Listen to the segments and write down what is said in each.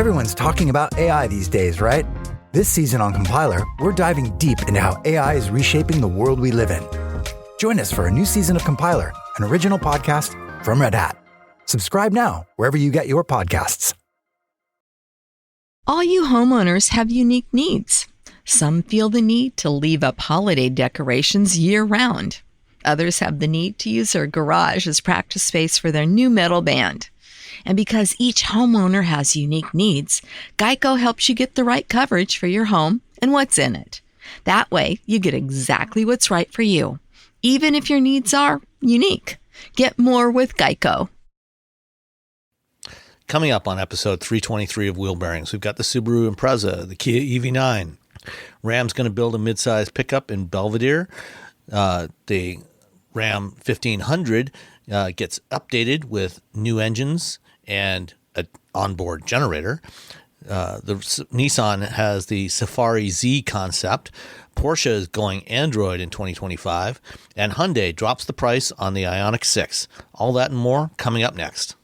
Everyone's talking about AI these days, right? This season on Compiler, we're diving deep into how AI is reshaping the world we live in. Join us for a new season of Compiler, an original podcast from Red Hat. Subscribe now wherever you get your podcasts. All you homeowners have unique needs. Some feel the need to leave up holiday decorations year-round. Others have the need to use their garage as practice space for their new metal band. And because each homeowner has unique needs, Geico helps you get the right coverage for your home and what's in it. That way, you get exactly what's right for you, even if your needs are unique. Get more with Geico. Coming up on episode 323 of Wheel Bearings, we've got the Subaru Impreza, the Kia EV9. Ram's going to build a midsize pickup in Belvedere. The Ram 1500 gets updated with new engines and an onboard generator. The Nissan has the Safari Z concept. Porsche is going Android in 2025. And Hyundai drops the price on the Ioniq 6. All that and more coming up next.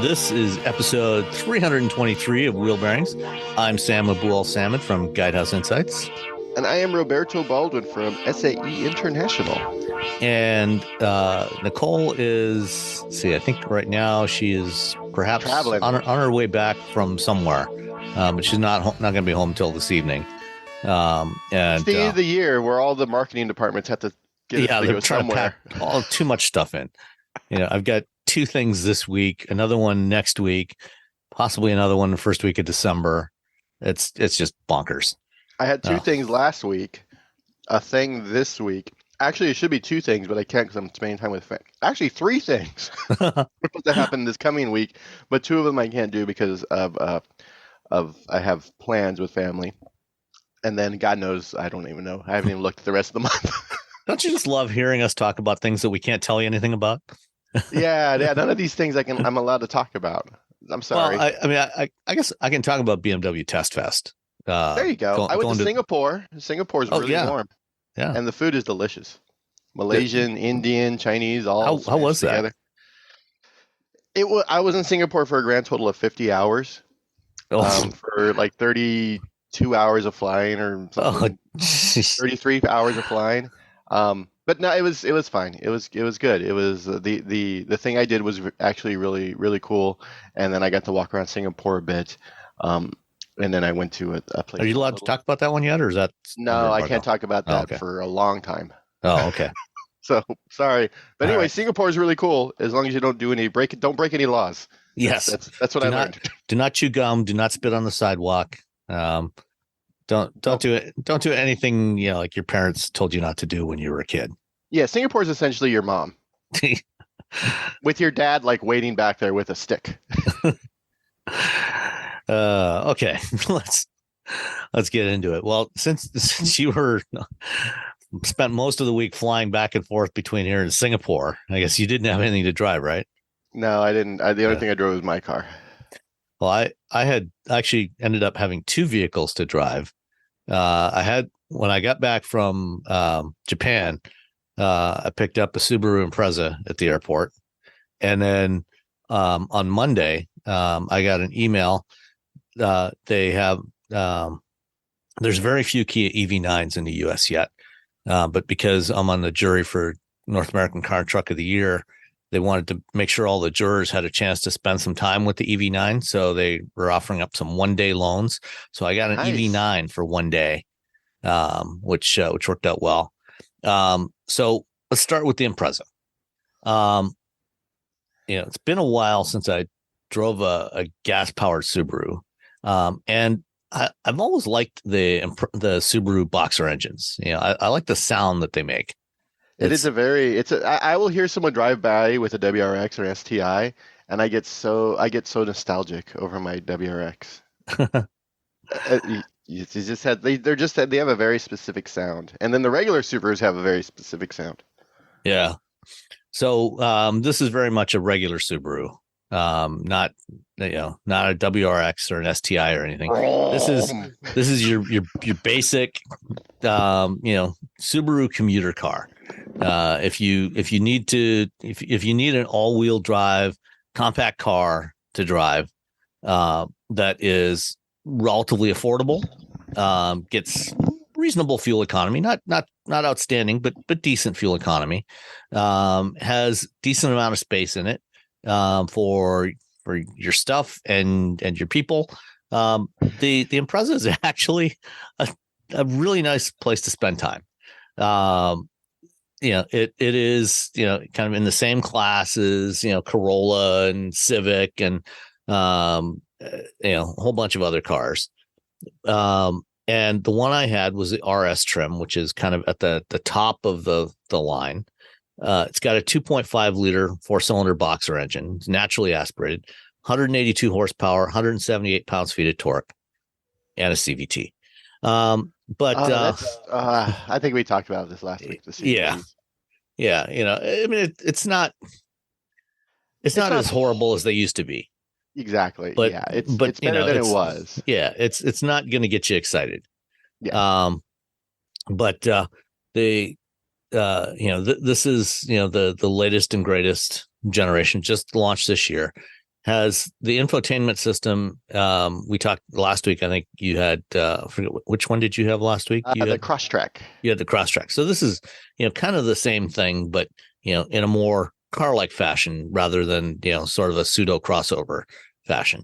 This is episode 323 of Wheel Bearings. I'm Sam Abu-Al-Samad from Guidehouse Insights. And I am Roberto Baldwin from SAE International. And Nicole is, I think right now she is perhaps traveling on her way back from somewhere, but she's not going to be home until this evening. And it's the end of the year where all the marketing departments have to get they're go trying somewhere. to pack too much stuff in. I've got 2 things this week, another one next week, possibly another one the first week of December. It's just bonkers. I had 2 things last week, a thing this week. Actually, it should be 2 things, but I can't because I'm spending time with family. Actually, 3 things are supposed to happen this coming week, but 2 of them I can't do because of I have plans with family. And then God knows, I don't even know. I haven't even looked at the rest of the month. Don't you just love hearing us talk about things that we can't tell you anything about? Yeah, none of these things I'm allowed to talk about. I'm sorry. Well, I guess I can talk about BMW Test Fest. There you go. I went to Singapore. Singapore is really warm. Yeah. And the food is delicious. Malaysian, Indian, Chinese, all how was together. That? I was in Singapore for a grand total of 50 hours. For like 32 hours of flying or something. 33 hours of flying. But no, it was fine. It was good. It was the thing I did was actually really, really cool. And then I got to walk around Singapore a bit. And then I went to a place. Are you allowed to talk about that one yet, or is that? No, I can't talk about that for a long time. Oh, okay. So sorry, but anyway, right. Singapore is really cool as long as you don't don't break any laws. Yes, that's what I learned. Do not chew gum. Do not spit on the sidewalk. Don't do anything like your parents told you not to do when you were a kid. Yeah, Singapore is essentially your mom, with your dad like waiting back there with a stick. Okay, let's get into it. Well, since you were spent most of the week flying back and forth between here and Singapore, I guess you didn't have anything to drive, right? No, I didn't. The only thing I drove was my car. Well, I had actually ended up having 2 vehicles to drive. When I got back from Japan, I picked up a Subaru Impreza at the airport, and then on Monday, I got an email. They have there's very few Kia EV9s in the U.S. yet, but because I'm on the jury for North American Car Truck of the Year, they wanted to make sure all the jurors had a chance to spend some time with the EV9, so they were offering up some 1-day loans. So I got an EV9 for 1 day, which worked out well. So let's start with the Impreza. It's been a while since I drove a gas-powered Subaru, and I've always liked the Subaru Boxer engines. I like the sound that they make. I will hear someone drive by with a WRX or STI, and I get so nostalgic over my WRX. They have a very specific sound, and then the regular Subarus have a very specific sound. Yeah. So this is very much a regular Subaru. not not a WRX or an STI or anything. This is your basic Subaru commuter car. If you need an all-wheel drive compact car to drive, that is relatively affordable, gets reasonable fuel economy, not outstanding, but decent fuel economy, has decent amount of space in it, for your stuff and your people. The Impreza is actually a really nice place to spend time. It is, kind of in the same class as, Corolla and Civic and, a whole bunch of other cars. And the one I had was the RS trim, which is kind of at the top of the line. It's got a 2.5 liter 4-cylinder boxer engine. It's naturally aspirated, 182 horsepower, 178 pounds-feet of torque, and a CVT. I think we talked about this last week. Yeah. I mean, it's not as horrible as they used to be. Exactly. But, yeah, it's better than it was. Yeah, it's not going to get you excited. Yeah. This is the latest and greatest generation, just launched this year. Has the infotainment system. We talked last week. I think you had. Forget which one did you have last week? The Crosstrek. You had the Crosstrek. So this is kind of the same thing, but in a more car-like fashion rather than sort of a pseudo crossover fashion.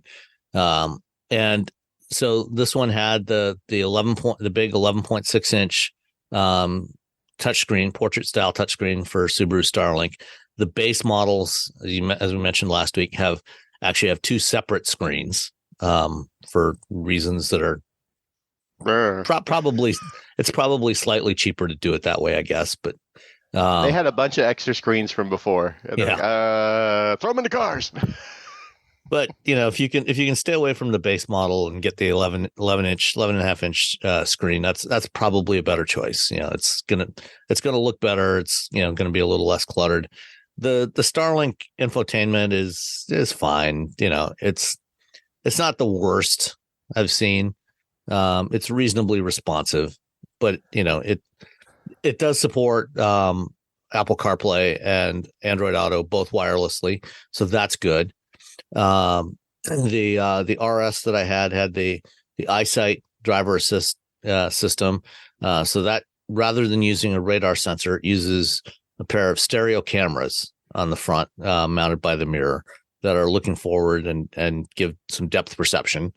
And so this one had the big 11.6 inch touchscreen, portrait style touchscreen for Subaru Starlink. The base models, as we mentioned last week, have two separate screens for reasons that are probably slightly cheaper to do it that way, I guess. But they had a bunch of extra screens from before. Throw them in the cars. But if you can stay away from the base model and get the 11.5 inch screen, that's probably a better choice. It's gonna look better. It's gonna be a little less cluttered. The Starlink infotainment is fine. It's not the worst I've seen. It's reasonably responsive, but it does support Apple CarPlay and Android Auto both wirelessly, so that's good. The RS that I had the EyeSight driver assist system, so that rather than using a radar sensor, it uses a pair of stereo cameras on the front, mounted by the mirror, that are looking forward and give some depth perception.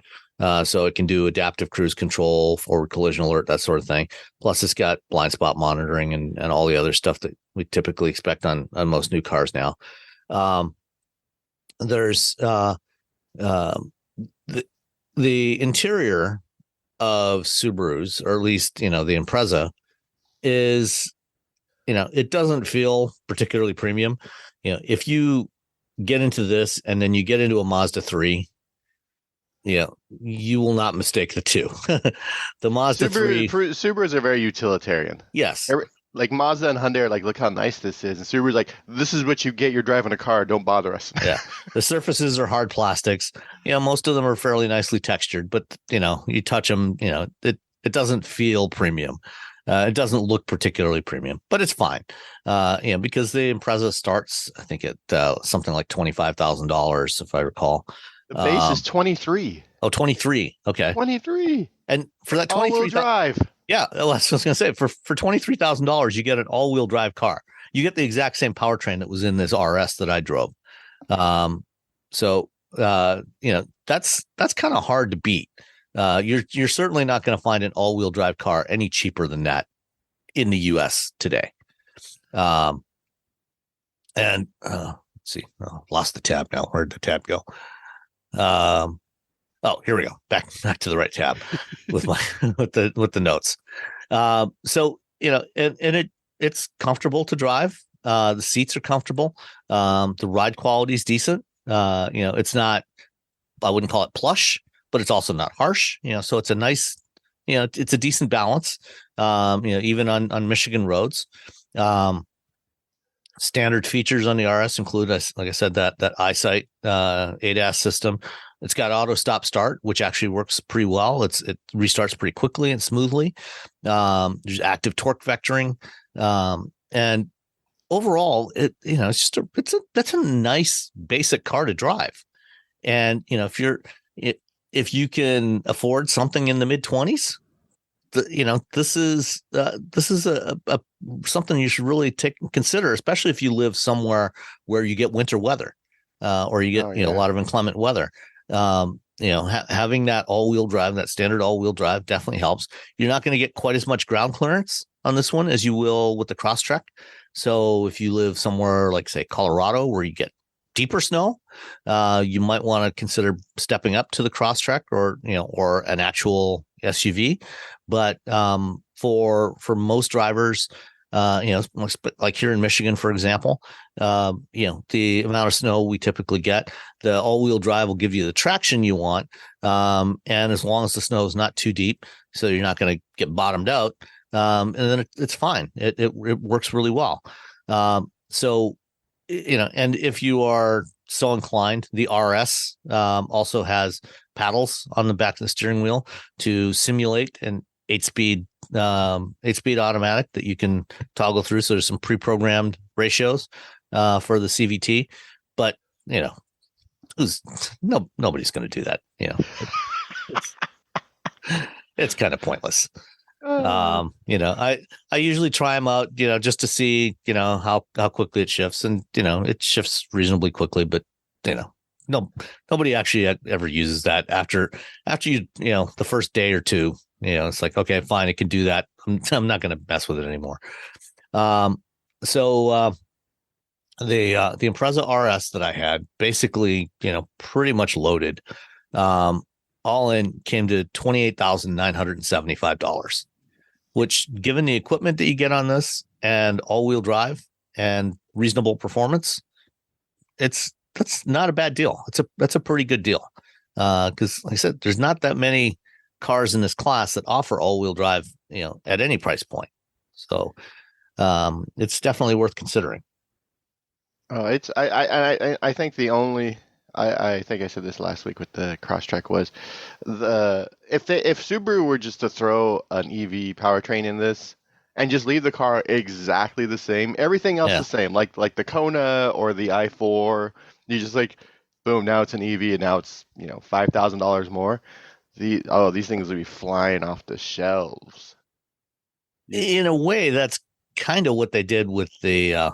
So it can do adaptive cruise control, forward collision alert, that sort of thing. Plus, it's got blind spot monitoring and all the other stuff that we typically expect on most new cars now. There's the interior of Subarus, or at least the Impreza, is it doesn't feel particularly premium. If you get into this and then you get into a Mazda 3, you will not mistake the two. The Mazda 3 Subarus are very utilitarian. Yes. Like Mazda and Hyundai are like, look how nice this is. And Subaru's like, this is what you get. You're driving a car. Don't bother us. Yeah. The surfaces are hard plastics. Most of them are fairly nicely textured, but you touch them, it doesn't feel premium. It doesn't look particularly premium, but it's fine. Because the Impreza starts, I think, at something like $25,000, if I recall. The base is 23. Oh, 23. Okay. 23. And for that 23 drive. Yeah, that's what I was going to say. For $23,000, you get an all-wheel drive car. You get the exact same powertrain that was in this RS that I drove. So that's kind of hard to beat. You're certainly not going to find an all-wheel drive car any cheaper than that in the US today. Let's see. Oh, lost the tab now. Where'd the tab go? Oh, here we go. Back to the right tab with my with the notes. So it's comfortable to drive. The seats are comfortable. The ride quality is decent. It's not, I wouldn't call it plush, but it's also not harsh. So it's a nice, it's a decent balance. Even on Michigan roads. Standard features on the RS include, like I said, that EyeSight ADAS system. It's got auto stop start, which actually works pretty well. It restarts pretty quickly and smoothly. There's active torque vectoring, and overall, that's a nice basic car to drive. And if you can afford something in the mid-20s, this is a something you should really consider, especially if you live somewhere where you get winter weather, or you get a lot of inclement weather. Having that all-wheel drive, that standard all-wheel drive, definitely helps. You're not going to get quite as much ground clearance on this one as you will with the Crosstrek. So if you live somewhere like, say, Colorado, where you get deeper snow, you might want to consider stepping up to the Crosstrek or an actual SUV. But for most drivers, like here in Michigan, for example, the amount of snow we typically get, the all-wheel drive will give you the traction you want. And as long as the snow is not too deep, so you're not going to get bottomed out, and then it's fine. It works really well. So, and if you are so inclined, the RS also has paddles on the back of the steering wheel to simulate an 8-speed automatic that you can toggle through. So there's some pre-programmed ratios for the CVT, but nobody's going to do that. It's kind of pointless. I usually try them out, just to see, how quickly it shifts, and, it shifts reasonably quickly, but, nobody actually ever uses that after you, the first day or two, it's like, okay, fine, it can do that. I'm not going to mess with it anymore. So the Impreza RS that I had, basically, pretty much loaded, all in, came to $28,975, which, given the equipment that you get on this and all-wheel drive and reasonable performance, that's not a bad deal. That's a pretty good deal. Because, like I said, there's not that many cars in this class that offer all-wheel drive, at any price point. So it's definitely worth considering. I think the only, I think I said this last week with the Crosstrek, was if Subaru were just to throw an EV powertrain in this and just leave the car exactly the same, everything else the same, like the Kona or the i4, you just like, boom, now it's an EV and now it's $5,000 more. These things would be flying off the shelves. In a way, that's kind of what they did with the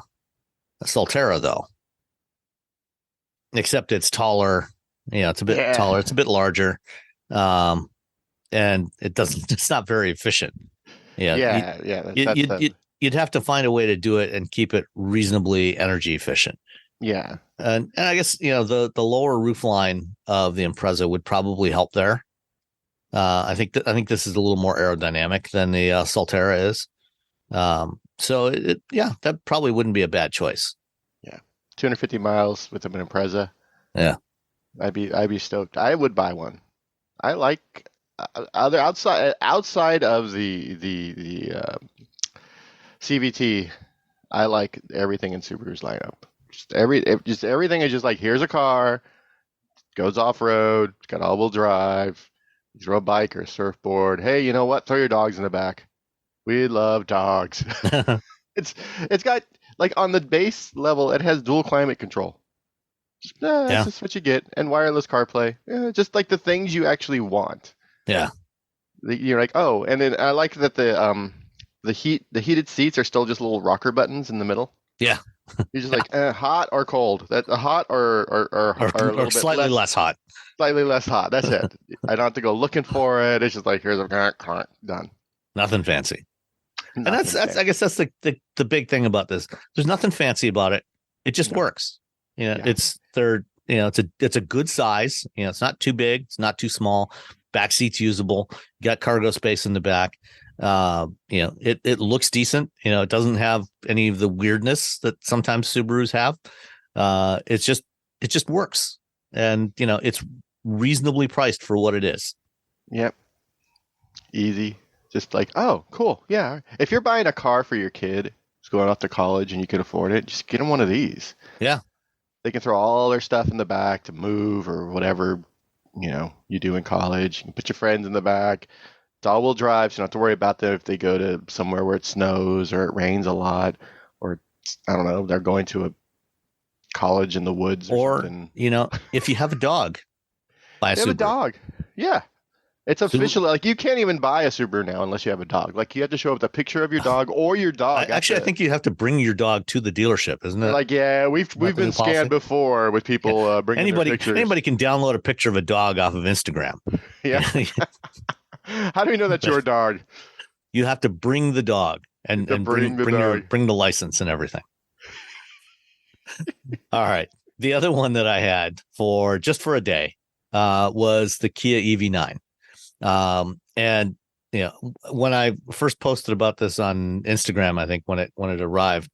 Solterra, though. Except it's taller, it's a bit taller, it's a bit larger, and it's not very efficient. You'd have to find a way to do it and keep it reasonably energy efficient. Yeah, and I guess the lower roof line of the Impreza would probably help there. I think this is a little more aerodynamic than the Solterra is. So that probably wouldn't be a bad choice. 250 miles with an Impreza. Yeah, I'd be stoked. I would buy one. I like other outside of the CVT. I like everything in Subaru's lineup. Just everything is just like, here's a car, goes off road, it's got all-wheel drive. You throw a bike or a surfboard. Hey, you know what? Throw your dogs in the back. We love dogs. It's got, like, on the base level, it has dual climate control. That's just what you get, and wireless CarPlay. Just like the things you actually want. Yeah. You're like, oh, and then I like that the heated seats are still just little rocker buttons in the middle. Yeah. You're just like, hot or cold. That hot or a little bit slightly less hot. Slightly less hot. That's it. I don't have to go looking for it. It's just like, here's a done. Nothing fancy. And that's I guess that's the big thing about this. There's nothing fancy about it. It just works. It's a good size. It's not too big. It's not too small. Back seat's usable. You got cargo space in the back. It looks decent. It doesn't have any of the weirdness that sometimes Subarus have. It just works. And, it's reasonably priced for what it is. Yep. Easy. Just like, oh, cool. Yeah. If you're buying a car for your kid, is going off to college and you could afford it, just get them one of these. Yeah. They can throw all their stuff in the back to move or whatever, you do in college. You can put your friends in the back. It's all-wheel drive, so you don't have to worry about that if they go to somewhere where it snows or it rains a lot, or I don't know, they're going to a college in the woods or something. If you have a dog, buy a Subaru. Have a dog. Yeah. It's official. Like, you can't even buy a Subaru now unless you have a dog. Like, you have to show up with a picture of your dog or your dog. I think you have to bring your dog to the dealership, isn't it? Like, yeah, we've been scanned before with people bringing their pictures. Anybody can download a picture of a dog off of Instagram. Yeah. How do we know that's your dog? You have to bring the dog and bring the license and everything. All right. The other one that I had for a day was the Kia EV9. And when I first posted about this on Instagram, I think when it arrived,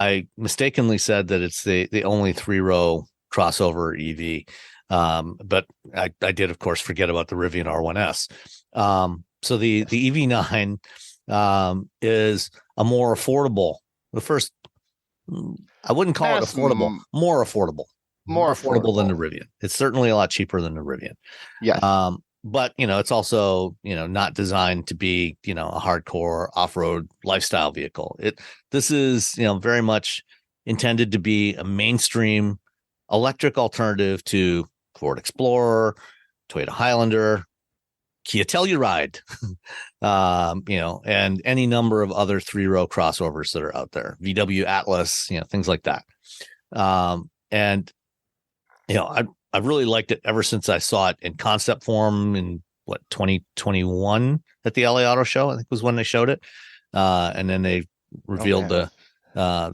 I mistakenly said that it's the only 3-row crossover EV. But I did, of course, forget about the Rivian R1S. So the EV9 is a more affordable. I wouldn't call it affordable. More affordable. More affordable than the Rivian. It's certainly a lot cheaper than the Rivian. Yeah. But it's also not designed to be a hardcore off-road lifestyle vehicle. This is very much intended to be a mainstream electric alternative to Ford Explorer, Toyota Highlander, Kia Telluride, and any number of other 3-row crossovers that are out there, VW Atlas, things like that. I've really liked it ever since I saw it in concept form in 2021 at the LA Auto Show, I think was when they showed it. And then they revealed the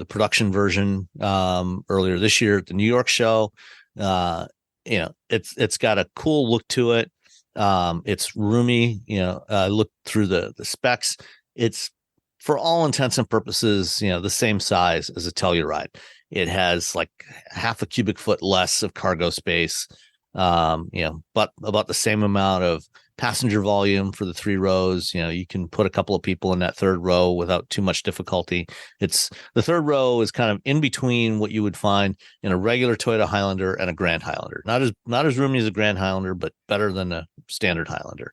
production version earlier this year at the New York show. It's got a cool look to it. It's roomy. I looked through the specs. It's, for all intents and purposes, the same size as a Telluride. It has like half a cubic foot less of cargo space, but about the same amount of passenger volume for the 3 rows. You can put a couple of people in that 3rd row without too much difficulty. The 3rd row is kind of in between what you would find in a regular Toyota Highlander and a Grand Highlander. Not as roomy as a Grand Highlander, but better than a standard Highlander.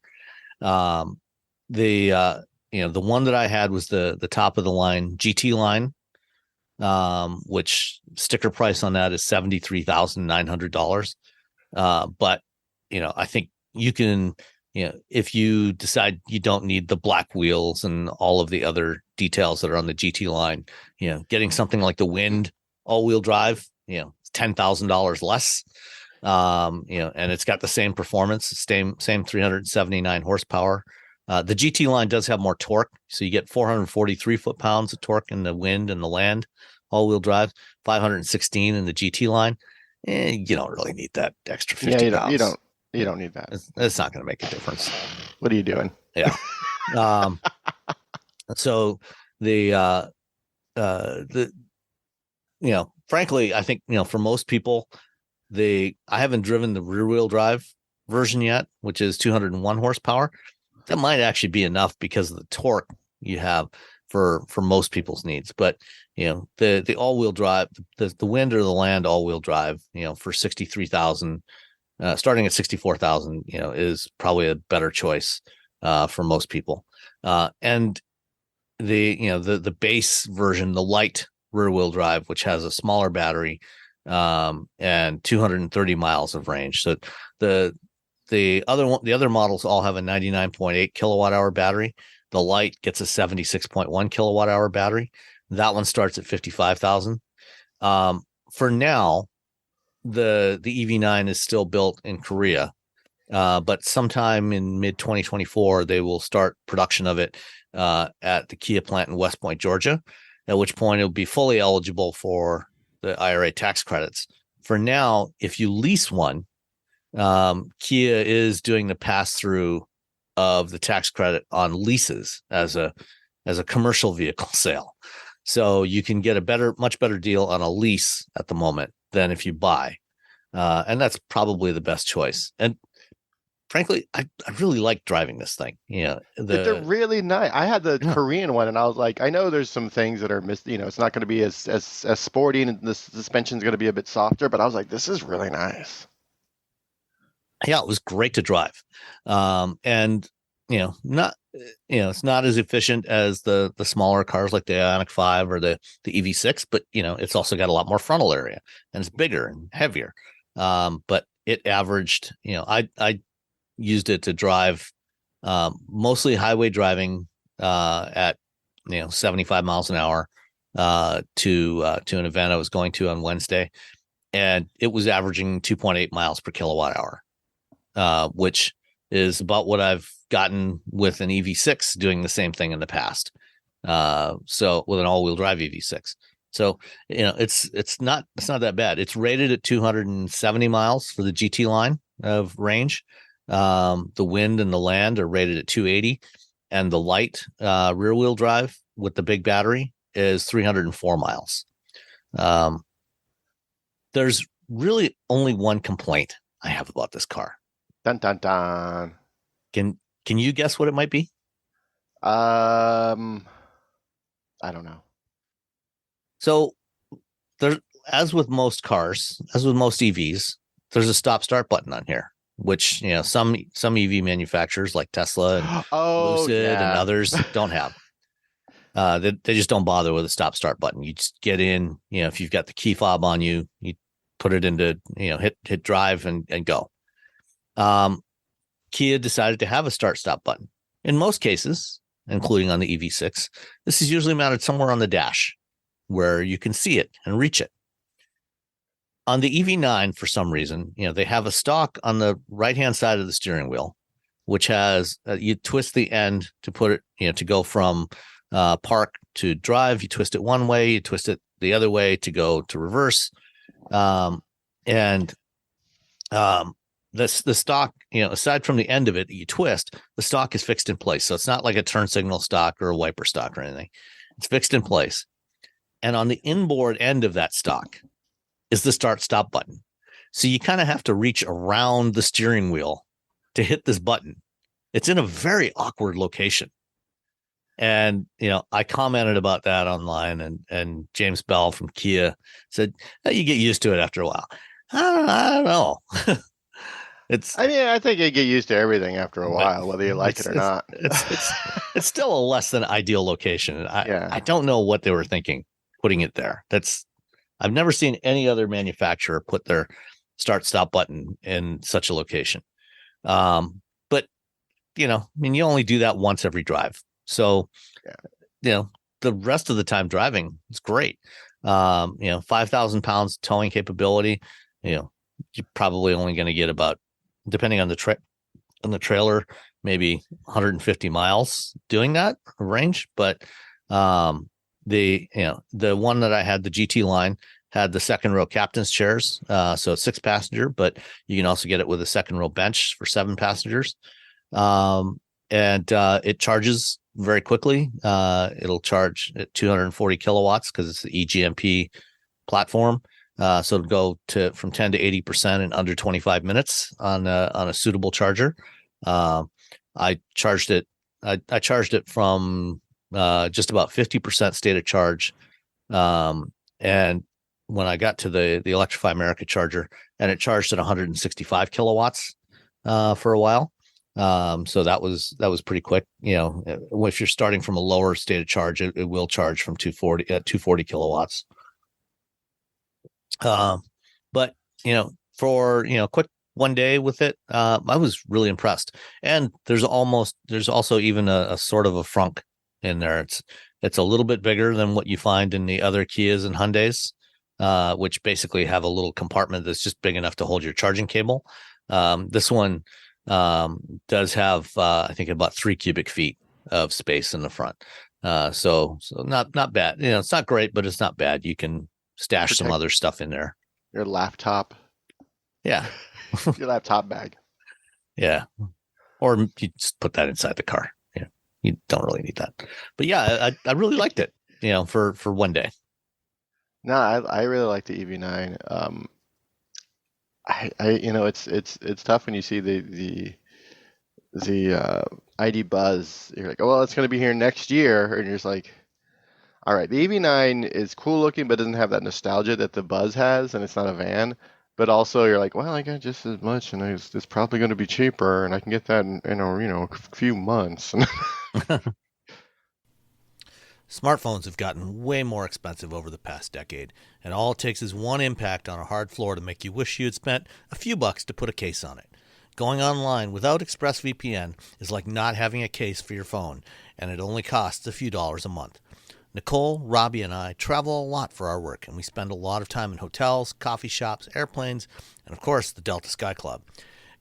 The one that I had was the top of the line GT line, which sticker price on that is $73,900. But I think you can, if you decide you don't need the black wheels and all of the other details that are on the GT line, getting something like the Wind all-wheel drive, it's $10,000 less. And it's got the same performance, same 379 horsepower. The GT line does have more torque, so you get 443 foot-pounds of torque in the Wind and the Land all-wheel drive, 516 in the GT line. You don't really need that extra 50 pounds. You don't need that. It's not going to make a difference. What are you doing? Yeah. So frankly, I think, for most people, I haven't driven the rear-wheel drive version yet, which is 201 horsepower. That might actually be enough because of the torque you have for most people's needs. But the all-wheel drive, the Wind or the Land all-wheel drive, for 63,000, starting at 64,000, is probably a better choice for most people. And the base version, the light rear-wheel drive, which has a smaller battery and 230 miles of range. So the other models all have a 99.8 kilowatt hour battery. The Light gets a 76.1 kilowatt hour battery. That one starts at 55,000. For now, the EV9 is still built in Korea, but sometime in mid 2024 they will start production of it at the Kia plant in West Point, Georgia. At which point it will be fully eligible for the IRA tax credits. For now, if you lease one, Kia is doing the pass through of the tax credit on leases as a commercial vehicle sale. So you can get a much better deal on a lease at the moment than if you buy. And that's probably the best choice. And frankly, I really like driving this thing. They're really nice. I had the Korean one, and I was like, I know there's some things that are it's not going to be as sporty, and the suspension's going to be a bit softer. But I was like, this is really nice. Yeah, it was great to drive, and not it's not as efficient as the smaller cars like the Ioniq 5 or the EV6, but it's also got a lot more frontal area and it's bigger and heavier. But it averaged, I used it to drive mostly highway driving at 75 miles an hour to an event I was going to on Wednesday, and it was averaging 2.8 miles per kilowatt hour, which is about what I've gotten with an EV6 doing the same thing in the past. So with an all-wheel drive EV6. So, it's not that bad. It's rated at 270 miles for the GT line of range. The wind and the land are rated at 280, and the light rear wheel drive with the big battery is 304 miles. There's really only one complaint I have about this car. Dun dun dun. Can you guess what it might be? I don't know. So there, as with most cars, as with most EVs, there's a stop start button on here, which some EV manufacturers like Tesla and Lucid and others don't have. They just don't bother with a stop start button. You just get in, if you've got the key fob on you, you put it into, hit drive and go. Kia decided to have a start stop button. In most cases, including on the EV6, this is usually mounted somewhere on the dash where you can see it and reach it. On the EV9, for some reason, they have a stalk on the right-hand side of the steering wheel, which has, you twist the end to put it, to go from park to drive. You twist it one way, you twist it the other way to go to reverse. The stock, aside from the end of it, you twist, the stock is fixed in place. So it's not like a turn signal stock or a wiper stock or anything. It's fixed in place. And on the inboard end of that stock is the start stop button. So you kind of have to reach around the steering wheel to hit this button. It's in a very awkward location. And, I commented about that online, and James Bell from Kia said, you get used to it after a while. I don't know. I think you get used to everything after a while, whether you like it or not. It's still a less than ideal location. I don't know what they were thinking putting it there. I've never seen any other manufacturer put their start stop button in such a location. But you only do that once every drive. So, the rest of the time driving is great. 5,000 pounds towing capability. You're probably only going to get about, depending on the trailer, maybe 150 miles doing that range. But the one that I had, the GT line, had the second row captain's chairs, so it's 6 passenger, but you can also get it with a second row bench for 7 passengers. And it charges very quickly. It'll charge at 240 kilowatts because it's the eGMP platform. So it'll go from 10 to 80% in under 25 minutes on a suitable charger. I charged it from just about 50% state of charge. And when I got to the Electrify America charger, and it charged at 165 kilowatts for a while. So that was pretty quick. If you're starting from a lower state of charge, it will charge from 240 kilowatts. But for quick one day with it, I was really impressed. And there's also even a sort of a frunk in there. It's a little bit bigger than what you find in the other Kias and Hyundais, which basically have a little compartment that's just big enough to hold your charging cable. This one does have I think about 3 cubic feet of space in the front. So not bad. It's not great, but it's not bad. You can stash some other stuff in there. Your laptop. Yeah. Your laptop bag. Yeah. Or you just put that inside the car. You don't really need that. But yeah, I really liked it, for one day. No, I really like the EV9. It's tough when you see the ID Buzz. You're like, oh, well, it's going to be here next year, and you're just like, all right, the EV9 is cool looking, but doesn't have that nostalgia that the Buzz has, and it's not a van. But also, you're like, well, I got just as much, and it's probably going to be cheaper, and I can get that in a few months. Smartphones have gotten way more expensive over the past decade, and all it takes is one impact on a hard floor to make you wish you had spent a few bucks to put a case on it. Going online without ExpressVPN is like not having a case for your phone, and it only costs a few dollars a month. Nicole, Robbie, and I travel a lot for our work, and we spend a lot of time in hotels, coffee shops, airplanes, and of course the Delta Sky Club.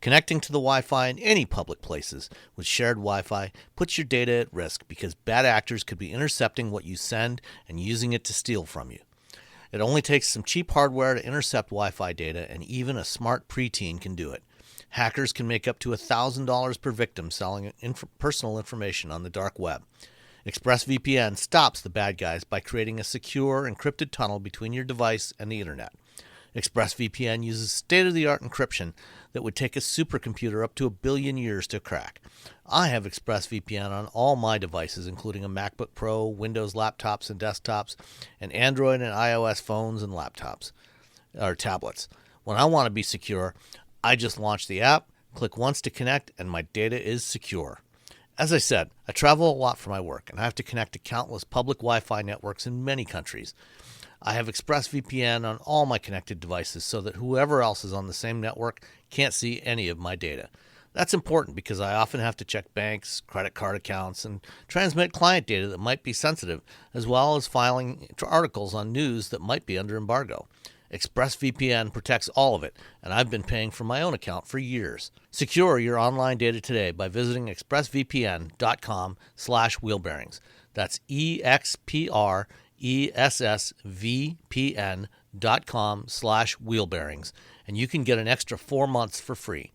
Connecting to the Wi-Fi in any public places with shared Wi-Fi puts your data at risk because bad actors could be intercepting what you send and using it to steal from you. It only takes some cheap hardware to intercept Wi-Fi data, and even a smart preteen can do it. Hackers can make up to $1,000 per victim selling personal information on the dark web. ExpressVPN stops the bad guys by creating a secure, encrypted tunnel between your device and the internet. ExpressVPN uses state-of-the-art encryption that would take a supercomputer up to 1 billion years to crack. I have ExpressVPN on all my devices, including a MacBook Pro, Windows laptops and desktops, and Android and iOS phones and laptops, or tablets. When I want to be secure, I just launch the app, click once to connect, and my data is secure. As I said, I travel a lot for my work, and I have to connect to countless public Wi-Fi networks in many countries. I have ExpressVPN on all my connected devices so that whoever else is on the same network can't see any of my data. That's important because I often have to check banks, credit card accounts, and transmit client data that might be sensitive, as well as filing articles on news that might be under embargo. ExpressVPN protects all of it, and I've been paying for my own account for years. Secure your online data today by visiting expressvpn.com/wheelbearings. That's expressvpn.com/wheelbearings, and you can get an extra 4 months for free.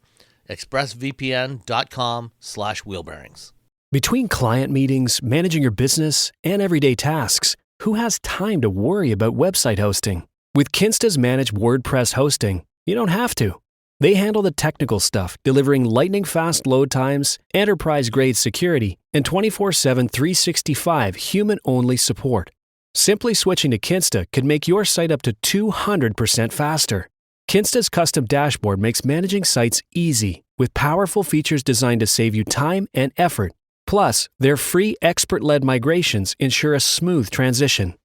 expressvpn.com/wheelbearings. Between client meetings, managing your business, and everyday tasks, who has time to worry about website hosting? With Kinsta's managed WordPress hosting, you don't have to. They handle the technical stuff, delivering lightning-fast load times, enterprise-grade security, and 24/7 365 human-only support. Simply switching to Kinsta could make your site up to 200% faster. Kinsta's custom dashboard makes managing sites easy, with powerful features designed to save you time and effort. Plus, their free expert-led migrations ensure a smooth transition.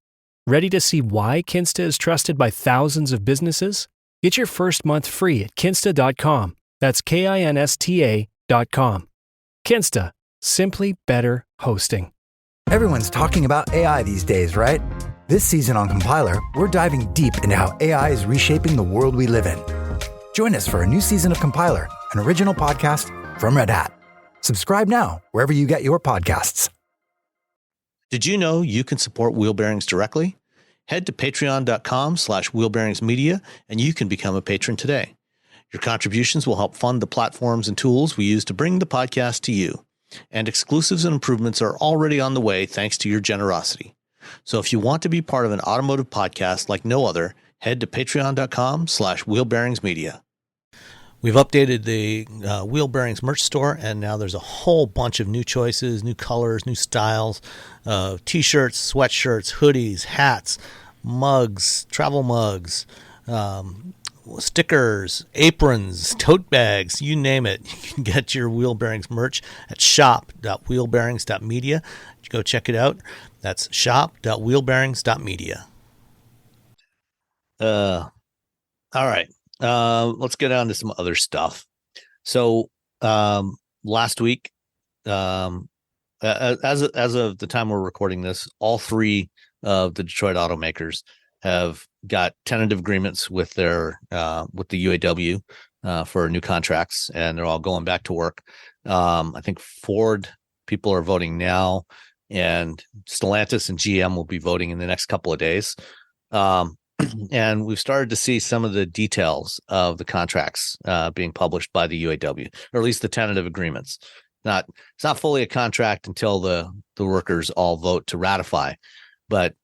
Ready to see why Kinsta is trusted by thousands of businesses? Get your first month free at kinsta.com. That's KINSTA.com. Kinsta. Simply better hosting. Everyone's talking about AI these days, right? This season on Compiler, we're diving deep into how AI is reshaping the world we live in. Join us for a new season of Compiler, an original podcast from Red Hat. Subscribe now wherever you get your podcasts. Did you know you can support Wheel Bearings directly? Head to patreon.com/wheelbearingsmedia and you can become a patron today. Your contributions will help fund the platforms and tools we use to bring the podcast to you. And exclusives and improvements are already on the way thanks to your generosity. So if you want to be part of an automotive podcast like no other, head to patreon.com/wheelbearingsmedia. We've updated the Wheel Bearings merch store, and now there's a whole bunch of new choices, new colors, new styles, t-shirts, sweatshirts, hoodies, hats, mugs, travel mugs, stickers, aprons, tote bags, you name it. You can get your Wheel Bearings merch at shop.wheelbearings.media. Go check it out. That's shop.wheelbearings.media. All right. Let's get on to some other stuff. So, last week, as of the time we're recording this, all three of the Detroit automakers have got tentative agreements with their with the UAW for new contracts, and they're all going back to work. I think Ford people are voting now, and Stellantis and GM will be voting in the next couple of days. And we've started to see some of the details of the contracts being published by the UAW, or at least the tentative agreements. It's not fully a contract until the workers all vote to ratify, but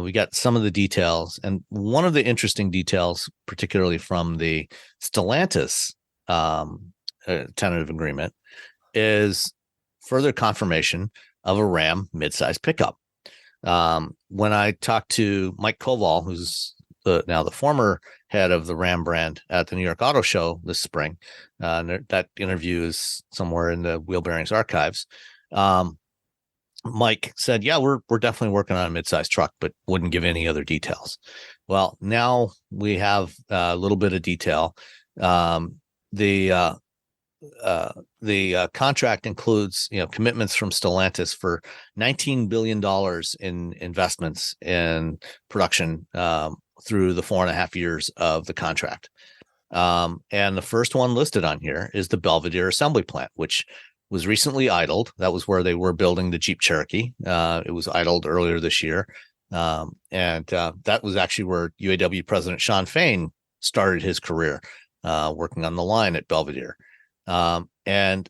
we got some of the details. And one of the interesting details, particularly from the Stellantis tentative agreement, is further confirmation of a Ram midsize pickup. When I talked to Mike Koval, who's now the former head of the Ram brand at the New York Auto Show this spring, that interview is somewhere in the Wheel Bearings archives. Mike said, yeah, we're definitely working on a midsize truck, but wouldn't give any other details. Well, now we have a little bit of detail. The contract includes, commitments from Stellantis for $19 billion in investments in production through the 4.5 years of the contract. And the first one listed on here is the Belvidere assembly plant, which was recently idled. That was where they were building the Jeep Cherokee. It was idled earlier this year. And that was actually where UAW President Sean Fain started his career, working on the line at Belvidere. And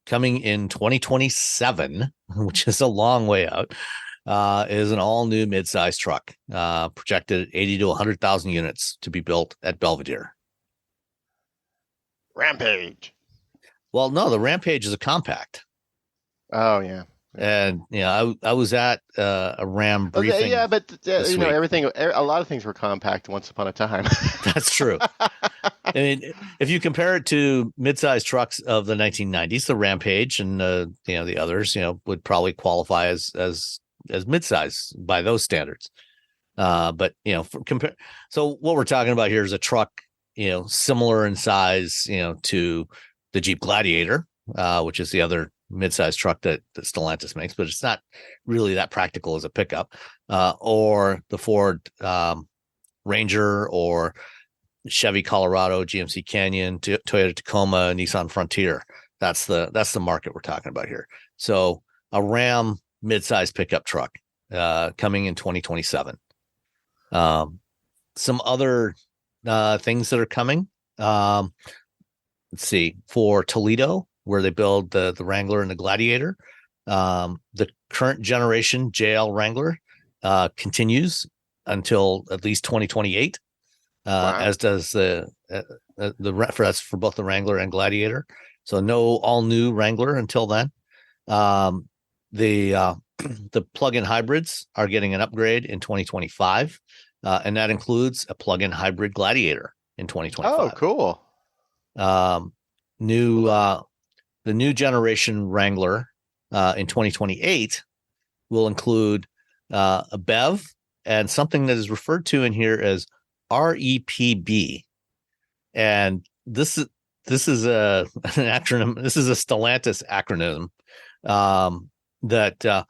coming in 2027, which is a long way out, is an all-new midsize truck, projected at 80 to 100,000 units to be built at Belvidere. Rampage. Well, no, the Rampage is a compact. Oh, yeah. And, I was at a Ram briefing. Yeah, but, everything, a lot of things were compact once upon a time. That's true. I mean, if you compare it to midsize trucks of the 1990s, the Rampage and, the others, would probably qualify as midsize by those standards. But, so what we're talking about here is a truck, similar in size, to the Jeep Gladiator, which is the other midsize truck that Stellantis makes, but it's not really that practical as a pickup, or the Ford Ranger, or Chevy Colorado, GMC Canyon, Toyota Tacoma, Nissan Frontier. That's the market we're talking about here. So a Ram midsize pickup truck coming in 2027. Some other things that are coming. Let's see, for Toledo, where they build the Wrangler and the Gladiator. The current generation JL Wrangler continues until at least 2028, wow. As does that's for both the Wrangler and Gladiator. So no all new Wrangler until then. The plug-in hybrids are getting an upgrade in 2025, and that includes a plug-in hybrid Gladiator in 2025. Oh, cool. The new generation Wrangler in 2028 will include a BEV and something that is referred to in here as REPB. And this is an acronym. This is a Stellantis acronym that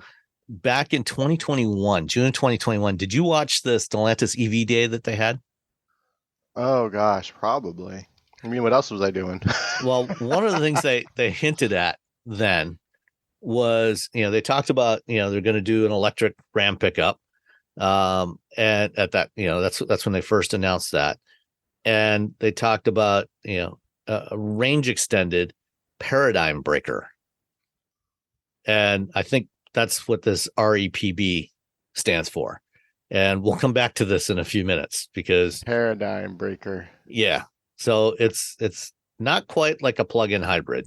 back in 2021, June of 2021, did you watch the Stellantis EV Day that they had? Oh, gosh, probably. I mean, what else was I doing? Well, one of the things they hinted at then was, they talked about, they're going to do an electric Ram pickup. And at that, that's when they first announced that. And they talked about, a range extended paradigm breaker. And I think that's what this REPB stands for. And we'll come back to this in a few minutes because paradigm breaker. Yeah. So it's not quite like a plug-in hybrid,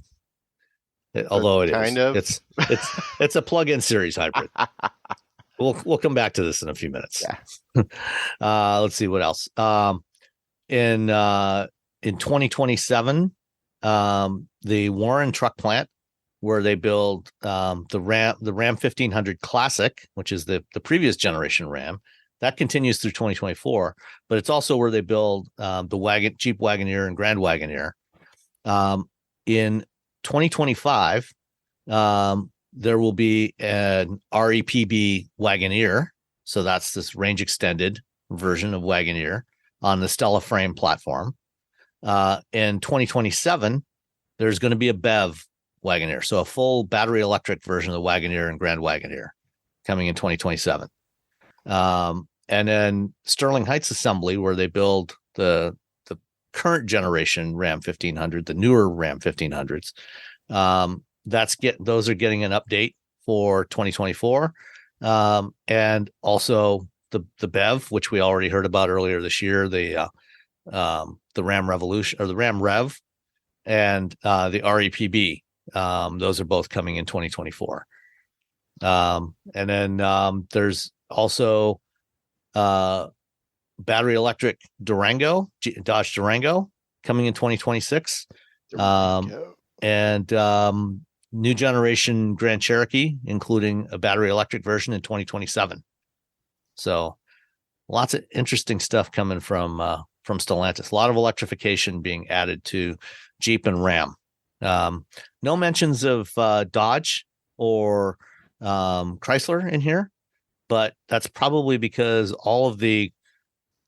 although it kind is. Of. It's a plug-in series hybrid. We'll come back to this in a few minutes. Yeah. Let's see what else. In 2027, the Warren truck plant, where they build the Ram 1500 Classic, which is the previous generation Ram. That continues through 2024, but it's also where they build the Jeep Wagoneer and Grand Wagoneer. In 2025, there will be an REPB Wagoneer, so that's this range extended version of Wagoneer on the Stella frame platform. In 2027, there's going to be a BEV Wagoneer, so a full battery electric version of the Wagoneer and Grand Wagoneer coming in 2027. And then Sterling Heights Assembly, where they build the current generation Ram 1500, the newer Ram 1500s. Those are getting an update for 2024. And also the BEV, which we already heard about earlier this year, the Ram Revolution or the Ram Rev and the REPB Those are both coming in 2024. And then there's also battery electric Dodge Durango coming in 2026. And new generation Grand Cherokee, including a battery electric version in 2027. So lots of interesting stuff coming from Stellantis. A lot of electrification being added to Jeep and Ram. No mentions of Dodge or Chrysler in here, but that's probably because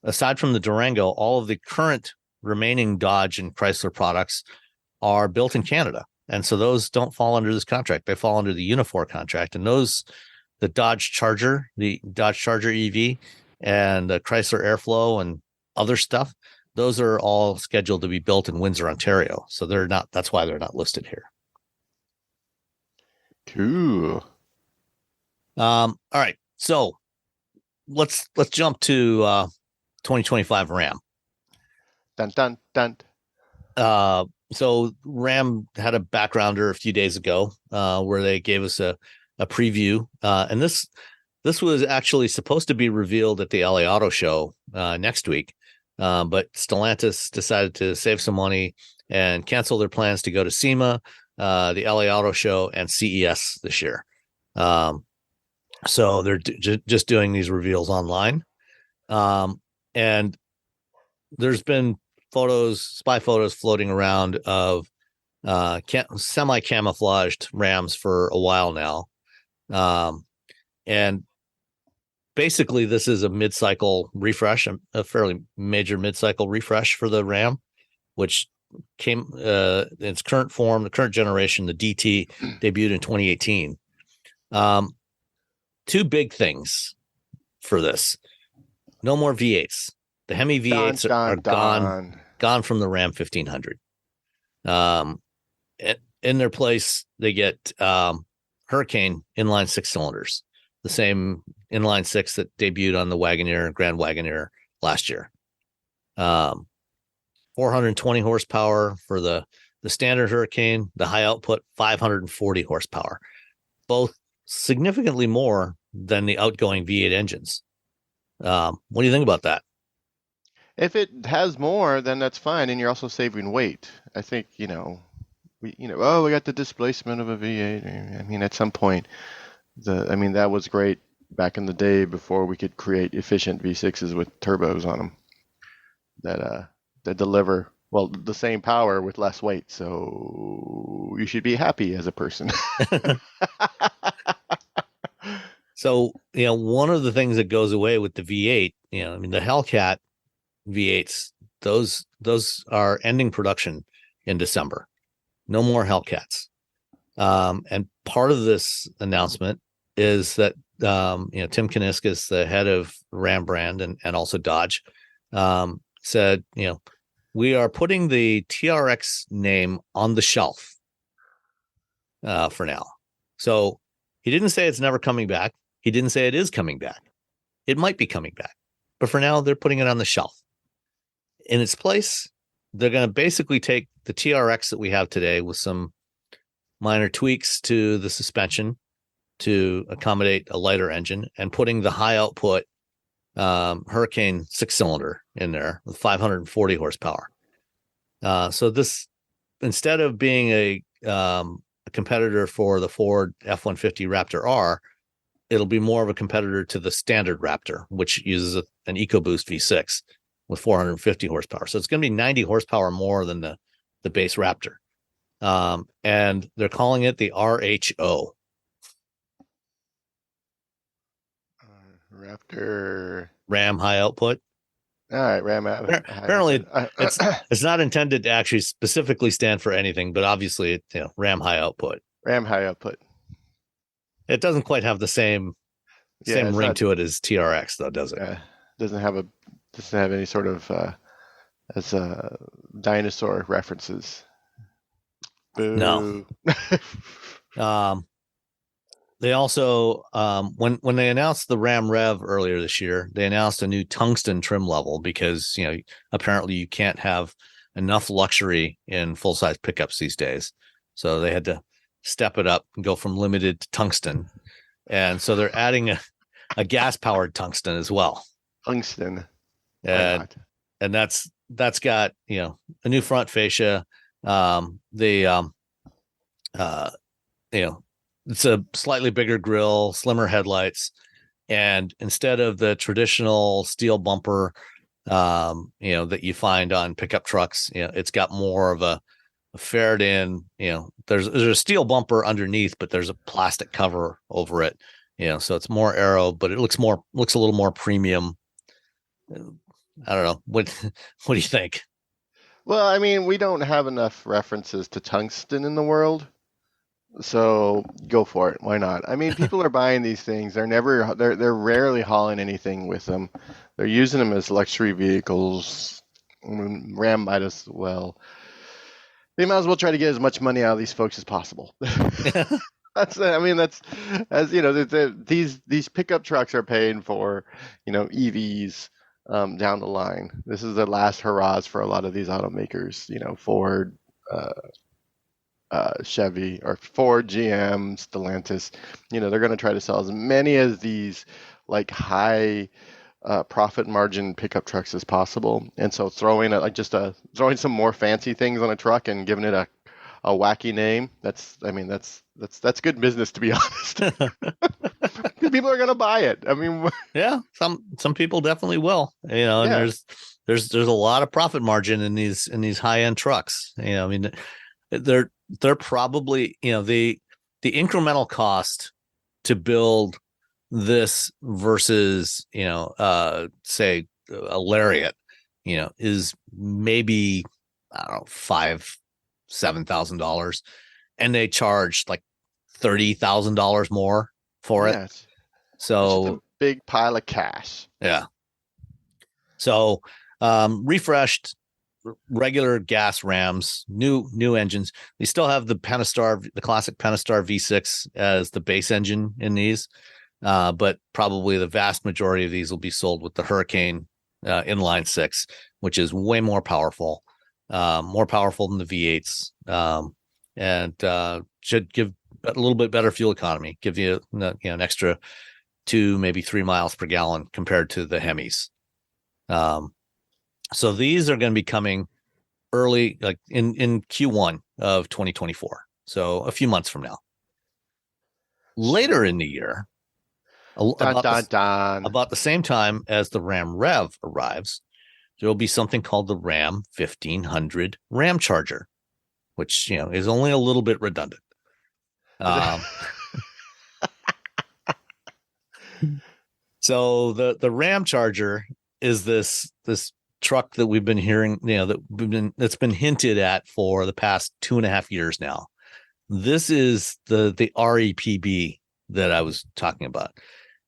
aside from the Durango, all of the current remaining Dodge and Chrysler products are built in Canada. And so those don't fall under this contract. They fall under the Unifor contract. And the Dodge Charger EV and the Chrysler Airflow and other stuff, those are all scheduled to be built in Windsor, Ontario. So that's why they're not listed here. Cool. All right. So let's jump to 2025 Ram. Dun, dun, dun. So Ram had a backgrounder a few days ago where they gave us a preview. And this was actually supposed to be revealed at the LA Auto Show next week. But Stellantis decided to save some money and cancel their plans to go to SEMA, the LA Auto Show, and CES this year. So they're just doing these reveals online. And there's been spy photos floating around of semi-camouflaged Rams for a while now. And basically, this is a mid-cycle refresh, a fairly major mid-cycle refresh for the Ram, which came in its current form, the current generation, the DT, debuted in 2018. Two big things for this. No more V8s. The Hemi V8s are gone from the Ram 1500. In their place, they get Hurricane inline 6 cylinders, the same inline 6 that debuted on the Wagoneer, Grand Wagoneer last year. 420 horsepower for the standard Hurricane, the high output 540 horsepower, both significantly more than the outgoing V8 engines. What do you think about that? If it has more, then that's fine, and you're also saving weight. I think we got the displacement of a V8. I mean, at some point, that was great back in the day before we could create efficient V6s with turbos on them that deliver the same power with less weight. So you should be happy as a person. So one of the things that goes away with the V8, the Hellcat V8s, those are ending production in December. No more Hellcats. And part of this announcement is that Tim Kuniskis, the head of Ram brand and also Dodge, said, we are putting the TRX name on the shelf for now. So he didn't say it's never coming back. He didn't say it is coming back. It might be coming back. But for now, they're putting it on the shelf. In its place, they're going to basically take the TRX that we have today with some minor tweaks to the suspension to accommodate a lighter engine and putting the high output Hurricane 6-cylinder in there with 540 horsepower. So this, instead of being a competitor for the Ford F-150 Raptor R, it'll be more of a competitor to the standard Raptor, which uses an EcoBoost V6 with 450 horsepower. So it's going to be 90 horsepower more than the base Raptor. And they're calling it the RHO. Raptor. Ram high output. All right, Ram. Apparently, it's not intended to actually specifically stand for anything, but obviously, Ram high output. Ram high output. It doesn't quite have the same ring to it as TRX, though, does it? Doesn't have any sort of dinosaur references. Boo. No. They also, when they announced the Ram Rev earlier this year, they announced a new tungsten trim level because, apparently you can't have enough luxury in full-size pickups these days. So they had to step it up and go from limited to tungsten. And so they're adding a gas-powered tungsten as well. Tungsten. And that's got, a new front fascia. It's a slightly bigger grille, slimmer headlights, and instead of the traditional steel bumper, that you find on pickup trucks, it's got more of a fared in, there's a steel bumper underneath, but there's a plastic cover over it, so it's more aero, but it looks a little more premium. I don't know. What do you think? Well, I mean, we don't have enough references to tungsten in the world, so go for it. Why not? I mean, people are buying these things. They're rarely hauling anything with them. They're using them as luxury vehicles. Ram might as well. They might as well try to get as much money out of these folks as possible. That's as you know, these pickup trucks are paying for, EVs. Down the line. This is the last hurrahs for a lot of these automakers, Ford, Chevy, or Ford, GM, Stellantis. They're going to try to sell as many of these like high profit margin pickup trucks as possible. And so throwing some more fancy things on a truck and giving it a wacky name, that's good business, to be honest. Because people are going to buy it. I mean, yeah, some people definitely will. And there's a lot of profit margin in these high end trucks. They're probably the incremental cost to build this versus say a Lariat, is maybe, I don't know, $7,000, and they charge like $30,000 more for it. Yes. So it's a big pile of cash. Yeah. So refreshed regular gas Rams, new engines. They still have the classic Pentastar V6 as the base engine in these, but probably the vast majority of these will be sold with the Hurricane inline six, which is way more powerful than the V8s, and should give a little bit better fuel economy, give you an extra 2, maybe 3 miles per gallon compared to the Hemis. So these are going to be coming early, like in Q1 of 2024. So a few months from now. Later in the year, about the same time as the Ram Rev arrives, there will be something called the Ram 1500 Ramcharger, which is only a little bit redundant. So the Ramcharger is this truck that we've been hearing, that's been hinted at for the past 2.5 years now. This is the REPB that I was talking about.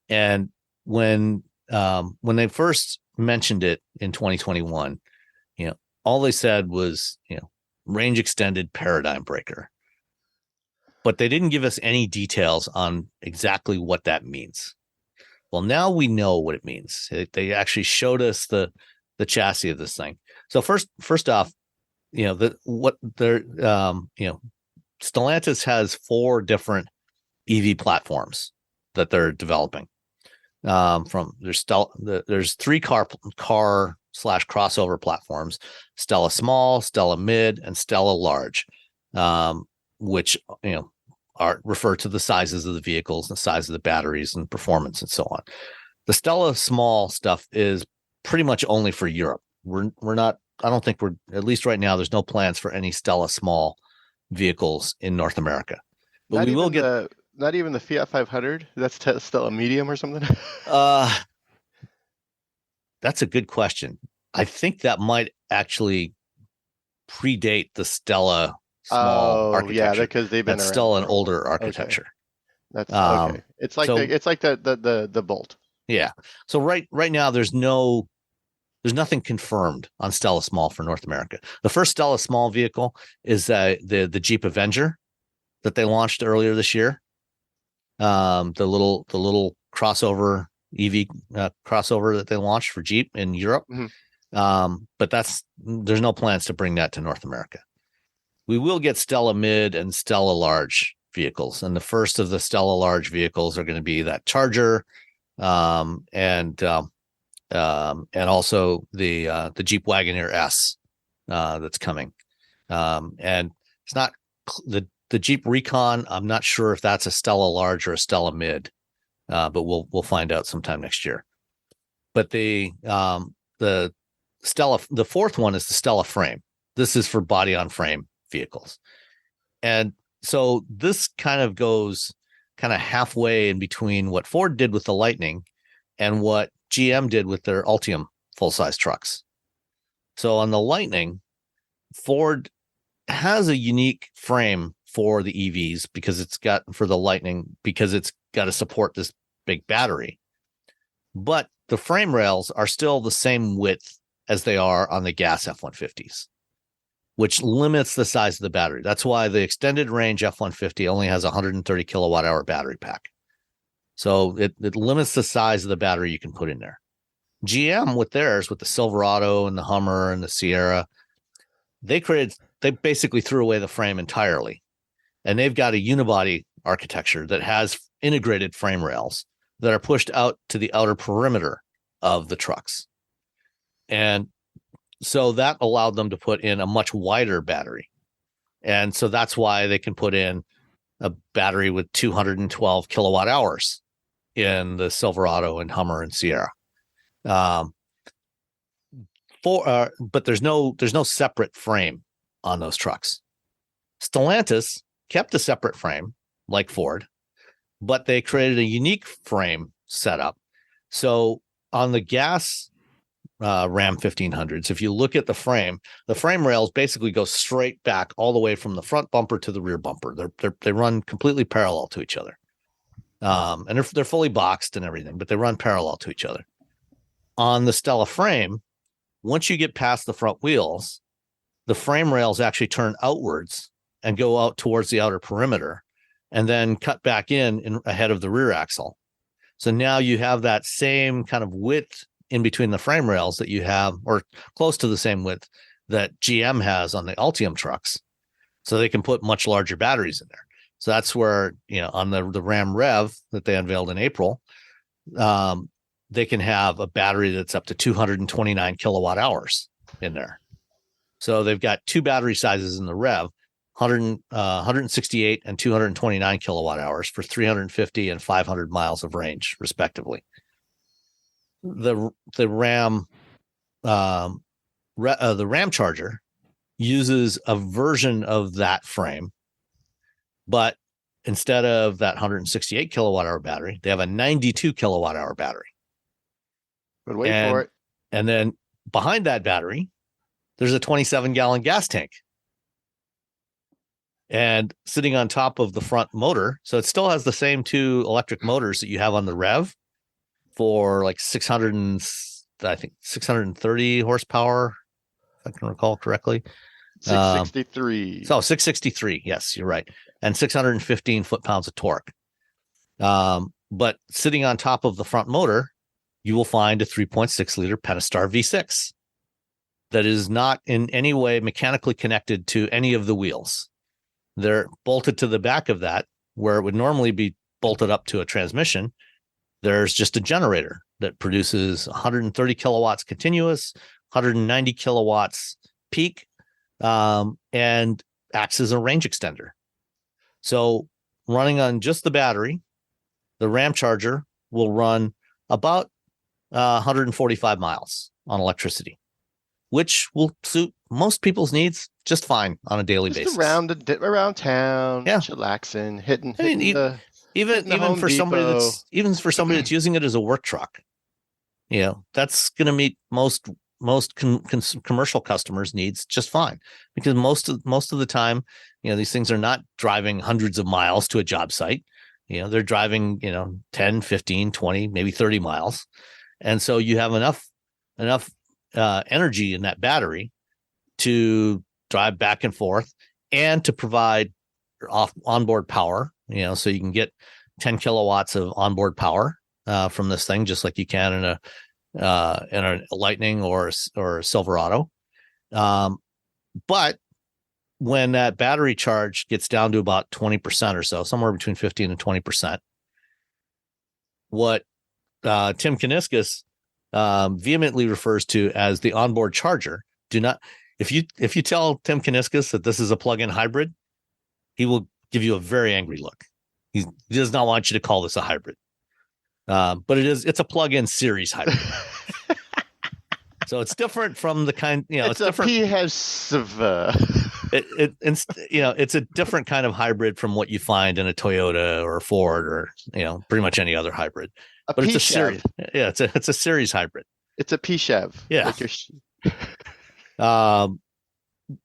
And when they first mentioned it in 2021, all they said was, range extended paradigm breaker. But they didn't give us any details on exactly what that means. Well, now we know what it means. They actually showed us the chassis of this thing. So first off, Stellantis has 4 different EV platforms that they're developing. There's 3 car/crossover platforms: Stella Small, Stella Mid, and Stella Large, which are refer to the sizes of the vehicles, the size of the batteries, and performance, and so on. The Stella Small stuff is pretty much only for Europe. We're not. I don't think at least right now. There's no plans for any Stella Small vehicles in North America. But we will get. Not even the Fiat 500. That's Stella Medium or something. That's a good question. I think that might actually predate the Stella Small architecture. Yeah, because they've been. That's still an older architecture. Okay. That's okay. It's like the Bolt. Yeah. So right now there's nothing confirmed on Stella Small for North America. The first Stella Small vehicle is the Jeep Avenger that they launched earlier this year. The little crossover EV crossover that they launched for Jeep in Europe. Mm-hmm. But there's no plans to bring that to North America. We will get Stella Mid and Stella Large vehicles, and the first of the Stella Large vehicles are going to be that Charger, and also the Jeep Wagoneer S that's coming. And it's not the Jeep Recon. I'm not sure if that's a Stella Large or a Stella Mid, but we'll find out sometime next year. But the Stella, the fourth one is the Stella Frame. This is for body on frame vehicles, and so this kind of goes kind of halfway in between what Ford did with the Lightning and what GM did with their Ultium full-size trucks. So on the Lightning, Ford has a unique frame for the EVs because it's got to support this big battery. But the frame rails are still the same width as they are on the gas F-150s, which limits the size of the battery. That's why the extended range F-150 only has a 130 kilowatt hour battery pack. So it limits the size of the battery you can put in there. GM with theirs, with the Silverado and the Hummer and the Sierra, they basically threw away the frame entirely. And they've got a unibody architecture that has integrated frame rails that are pushed out to the outer perimeter of the trucks. And so that allowed them to put in a much wider battery. And so that's why they can put in a battery with 212 kilowatt hours in the Silverado and Hummer and Sierra. But there's no separate frame on those trucks. Stellantis kept a separate frame like Ford, but they created a unique frame setup. So on the gas Ram 1500s, if you look at the frame rails basically go straight back all the way from the front bumper to the rear bumper. They run completely parallel to each other, and they're fully boxed and everything, but they run parallel to each other. On the Stella frame, once you get past the front wheels, the frame rails actually turn outwards and go out towards the outer perimeter, and then cut back in ahead of the rear axle. So now you have that same kind of width in between the frame rails that you have, or close to the same width that GM has on the Ultium trucks. So they can put much larger batteries in there. So that's where, on the Ram Rev that they unveiled in April, they can have a battery that's up to 229 kilowatt hours in there. So they've got two battery sizes in the Rev, 168 and 229 kilowatt hours for 350 and 500 miles of range, respectively. The Ramcharger uses a version of that frame, but instead of that 168 kilowatt hour battery, they have a 92 kilowatt hour battery. But wait for it. And then behind that battery, there's a 27-gallon gas tank. And sitting on top of the front motor, so it still has the same two electric motors that you have on the Rev for like 630 horsepower, if I can recall correctly. 663. 663. Yes, you're right. And 615 foot-pounds of torque. But sitting on top of the front motor, you will find a 3.6 liter Pentastar V6 that is not in any way mechanically connected to any of the wheels. They're bolted to the back of that, where it would normally be bolted up to a transmission. There's just a generator that produces 130 kilowatts continuous, 190 kilowatts peak, and acts as a range extender. So running on just the battery, the Ramcharger will run about 145 miles on electricity, which will suit most people's needs just fine on a daily basis. Around town, chillaxing, hitting even for somebody that's using it as a work truck, that's going to meet most commercial customers' needs just fine, because most of the time, these things are not driving hundreds of miles to a job site. They're driving 10, 15, 20, maybe 30 miles, and so you have enough energy in that battery to drive back and forth and to provide onboard power, so you can get 10 kilowatts of onboard power from this thing, just like you can in a Lightning or a Silverado. But when that battery charge gets down to about 20% or so, somewhere between 15 and 20%, what Tim Kuniskis vehemently refers to as the onboard charger. Do not, if you tell Tim Kuniskis that this is a plug-in hybrid, he will give you a very angry look. He does not want you to call this a hybrid, but it's a plug-in series hybrid. So it's different from the kind, it's different. It's a different kind of hybrid from what you find in a Toyota or a Ford or, pretty much any other hybrid. But it's a series. Yeah, it's a series hybrid. It's a PHEV. Yeah.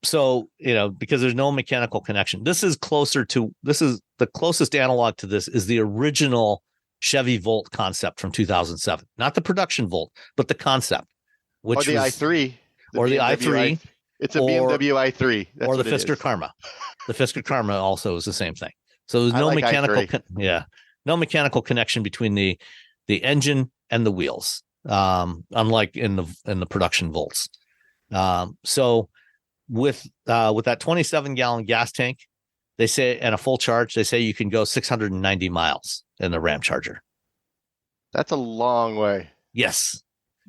So, because there's no mechanical connection. This is the closest analog to this is the original Chevy Volt concept from 2007. Not the production Volt, but the concept. Which or the i3. Or the i3. It's a BMW i3. That's or the Fisker Karma. The Fisker Karma also is the same thing. So there's no mechanical no mechanical connection between the engine and the wheels. Unlike in the production Volts. So with that 27-gallon gas tank, they say, and a full charge, they say you can go 690 miles in the Ramcharger. That's a long way. Yes.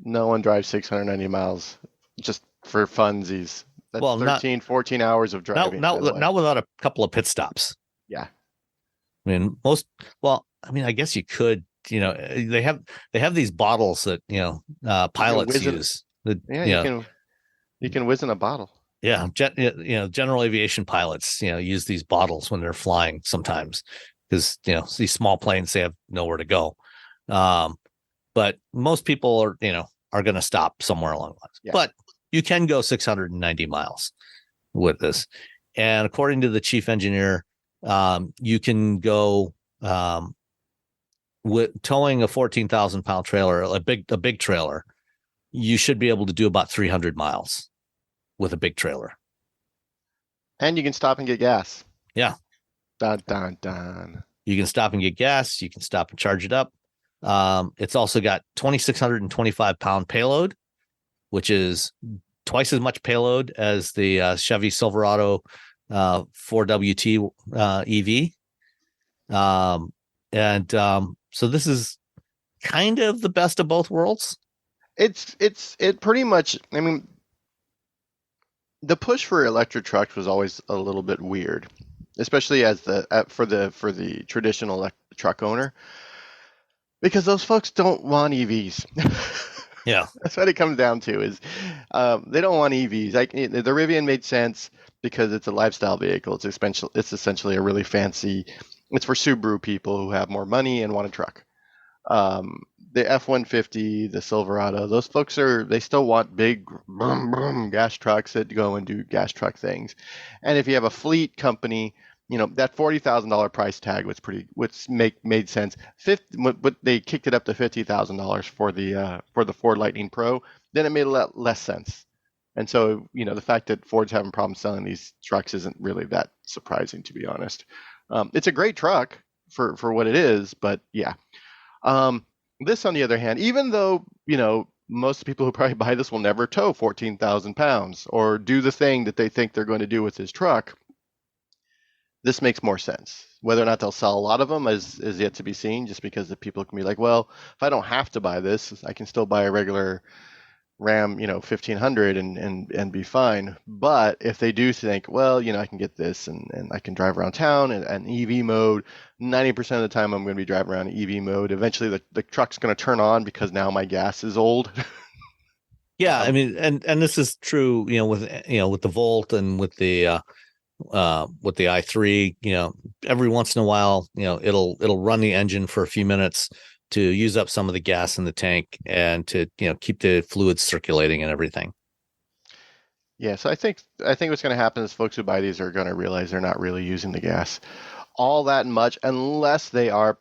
No one drives 690 miles just for funsies. That's 14 hours of driving. Not without a couple of pit stops. Yeah. I mean, I guess you could, they have these bottles that, pilots use. You can whiz in a bottle. Yeah. General aviation pilots, use these bottles when they're flying sometimes because, these small planes, they have nowhere to go. But most people are going to stop somewhere along the lines. Yeah. But you can go 690 miles with this. And according to the chief engineer, you can go with towing a 14,000 pound trailer, a big trailer. You should be able to do about 300 miles with a big trailer. And you can stop and get gas. Yeah. Dun, dun, dun. You can stop and get gas. You can stop and charge it up. It's also got 2,625 pound payload, which is twice as much payload as the Chevy Silverado 4WT EV. So this is kind of the best of both worlds. It pretty much, I mean, the push for electric trucks was always a little bit weird, especially for the traditional truck owner, because those folks don't want EVs. Yeah, that's what it comes down to is they don't want EVs. Like the Rivian made sense because it's a lifestyle vehicle. It's essentially a really fancy. It's for Subaru people who have more money and want a truck. The F-150, the Silverado, those folks they still want big boom, boom, gas trucks that go and do gas truck things. And if you have a fleet company, that $40,000 price tag made sense. But they kicked it up to $50,000 for the Ford Lightning Pro. Then it made a lot less sense. And so, the fact that Ford's having problems selling these trucks isn't really that surprising, to be honest. It's a great truck for what it is, but yeah. This, on the other hand, even though, most people who probably buy this will never tow 14,000 pounds or do the thing that they think they're going to do with this truck, this makes more sense. Whether or not they'll sell a lot of them is yet to be seen, just because the people can be like, well, if I don't have to buy this, I can still buy a regular Ram, 1500 and be fine. But if they do think, well, I can get this and I can drive around town and EV mode, 90% of the time I'm going to be driving around in EV mode. Eventually the truck's going to turn on because now my gas is old. Yeah, I mean, and this is true, with the Volt and with the i3, every once in a while, it'll run the engine for a few minutes to use up some of the gas in the tank and to, keep the fluids circulating and everything. Yeah. So I think what's going to happen is folks who buy these are going to realize they're not really using the gas all that much unless they are,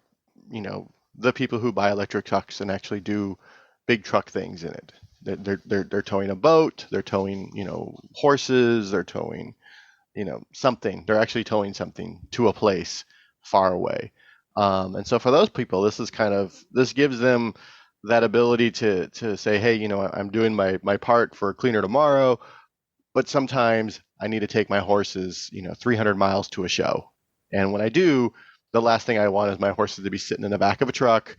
the people who buy electric trucks and actually do big truck things in it. They're towing a boat, they're towing, horses, they're towing, something. They're actually towing something to a place far away. And so for those people, this gives them that ability to say, hey, I'm doing my part for Cleaner Tomorrow. but sometimes I need to take my horses, 300 miles to a show. And when I do, the last thing I want is my horses to be sitting in the back of a truck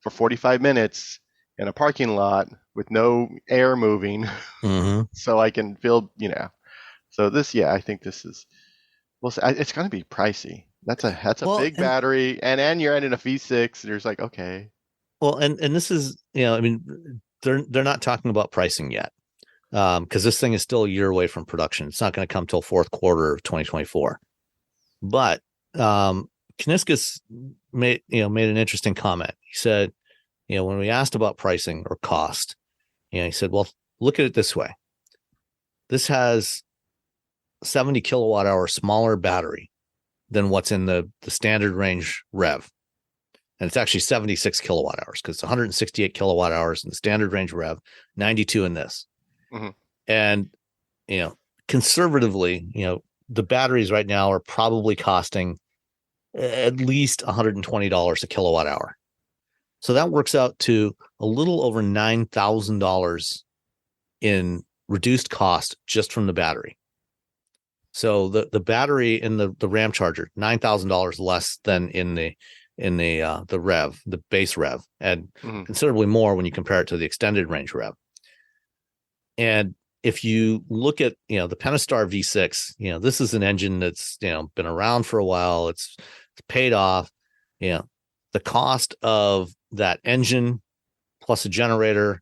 for 45 minutes in a parking lot with no air moving, so I can feel, So this, I think this is, well, it's going to be pricey. That's a big battery, and you're adding a V6. You're just like, okay. Well, and this is, I mean, they're not talking about pricing yet, because this thing is still a year away from production. It's not going to come till fourth quarter of 2024. But Kniskus made an interesting comment. He said, when we asked about pricing or cost, he said, well, look at it this way. This has 70 kilowatt hour smaller battery than what's in the standard range REV. And it's actually 76 kilowatt hours, because it's 168 kilowatt hours in the standard range REV, 92 in this. And, conservatively, the batteries right now are probably costing at least $120 a kilowatt hour. So that works out to a little over $9,000 in reduced cost just from the battery. So the battery in the Ramcharger, $9,000 less than in the REV, the base REV, and considerably more when you compare it to the extended range REV. And if you look at the Pentastar V6, this is an engine that's been around for a while. It's paid off. The cost of that engine plus a generator,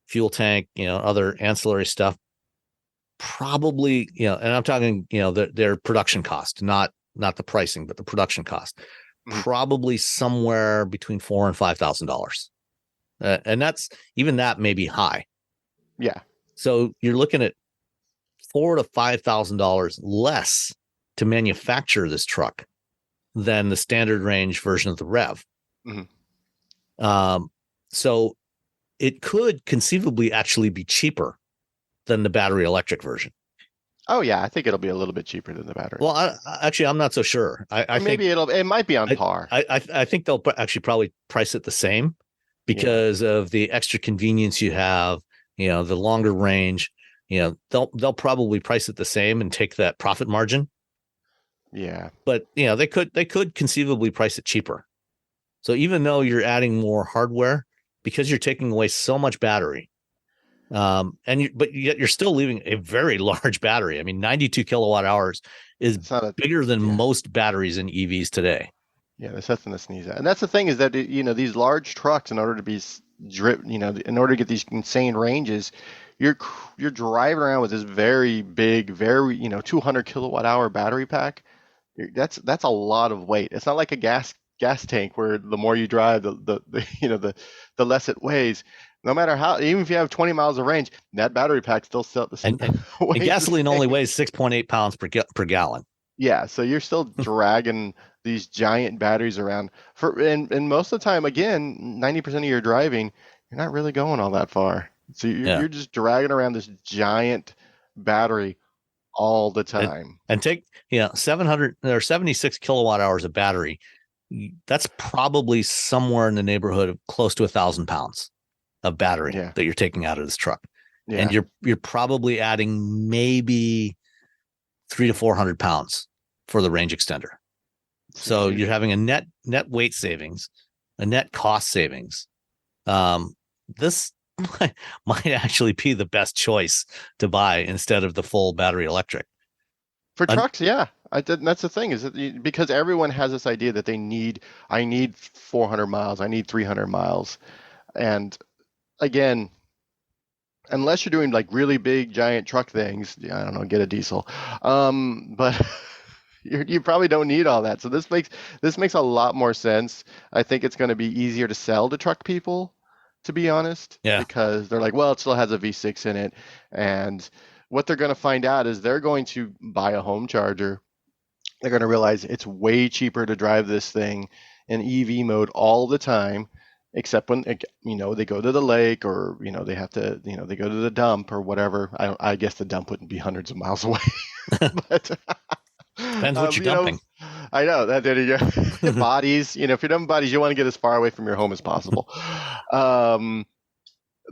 fuel tank, other ancillary stuff, probably, and I'm talking, their production cost, not the pricing, but the production cost, probably somewhere between $4,000 and $5,000. And that may be high. Yeah. So you're looking at $4,000 to $5,000 less to manufacture this truck than the standard range version of the REV. So it could conceivably actually be cheaper than the battery electric version. Oh yeah, I think it'll be a little bit cheaper than the battery. Well, I'm not so sure. I think it might be on par. I think they'll actually probably price it the same because of the extra convenience you have. The longer range. They'll probably price it the same and take that profit margin. Yeah, but they could conceivably price it cheaper. So even though you're adding more hardware, because you're taking away so much battery, but yet you're still leaving a very large battery. I mean, 92 kilowatt hours is bigger than most batteries in EVs today. Yeah, there's nothing to sneeze at. And that's the thing is that these large trucks, in order to be in order to get these insane ranges, you're driving around with this very big, very 200 kilowatt hour battery pack. That's a lot of weight. It's not like a gas tank where the more you drive, the less it weighs. No matter how, even if you have 20 miles of range, that battery pack still the same. And gasoline only weighs 6.8 pounds per gallon. Yeah, so you're still dragging these giant batteries around and most of the time, again, 90% of your driving, you're not really going all that far. So you're just dragging around this giant battery all the time. And take 700 or 76 kilowatt hours of battery. That's probably somewhere in the neighborhood of close to 1,000 pounds of battery that you're taking out of this truck. Yeah. And you're probably adding maybe 300 to 400 pounds for the range extender. So you're having a net weight savings, a net cost savings. This might actually be the best choice to buy instead of the full battery electric. For trucks, yeah. That's the thing, is that because everyone has this idea that I need 400 miles, I need 300 miles. And again, unless you're doing like really big, giant truck things, I don't know, get a diesel. But you probably don't need all that. So this makes a lot more sense. I think it's going to be easier to sell to truck people, to be honest. Yeah. Because they're like, well, it still has a V6 in it. And what they're going to find out is they're going to buy a home charger. They're going to realize it's way cheaper to drive this thing in EV mode all the time, except when they go to the lake, or they have to they go to the dump or whatever. I guess the dump wouldn't be hundreds of miles away. But depends what you're dumping. I know that. There you go. Bodies. If you're dumping bodies, you want to get as far away from your home as possible.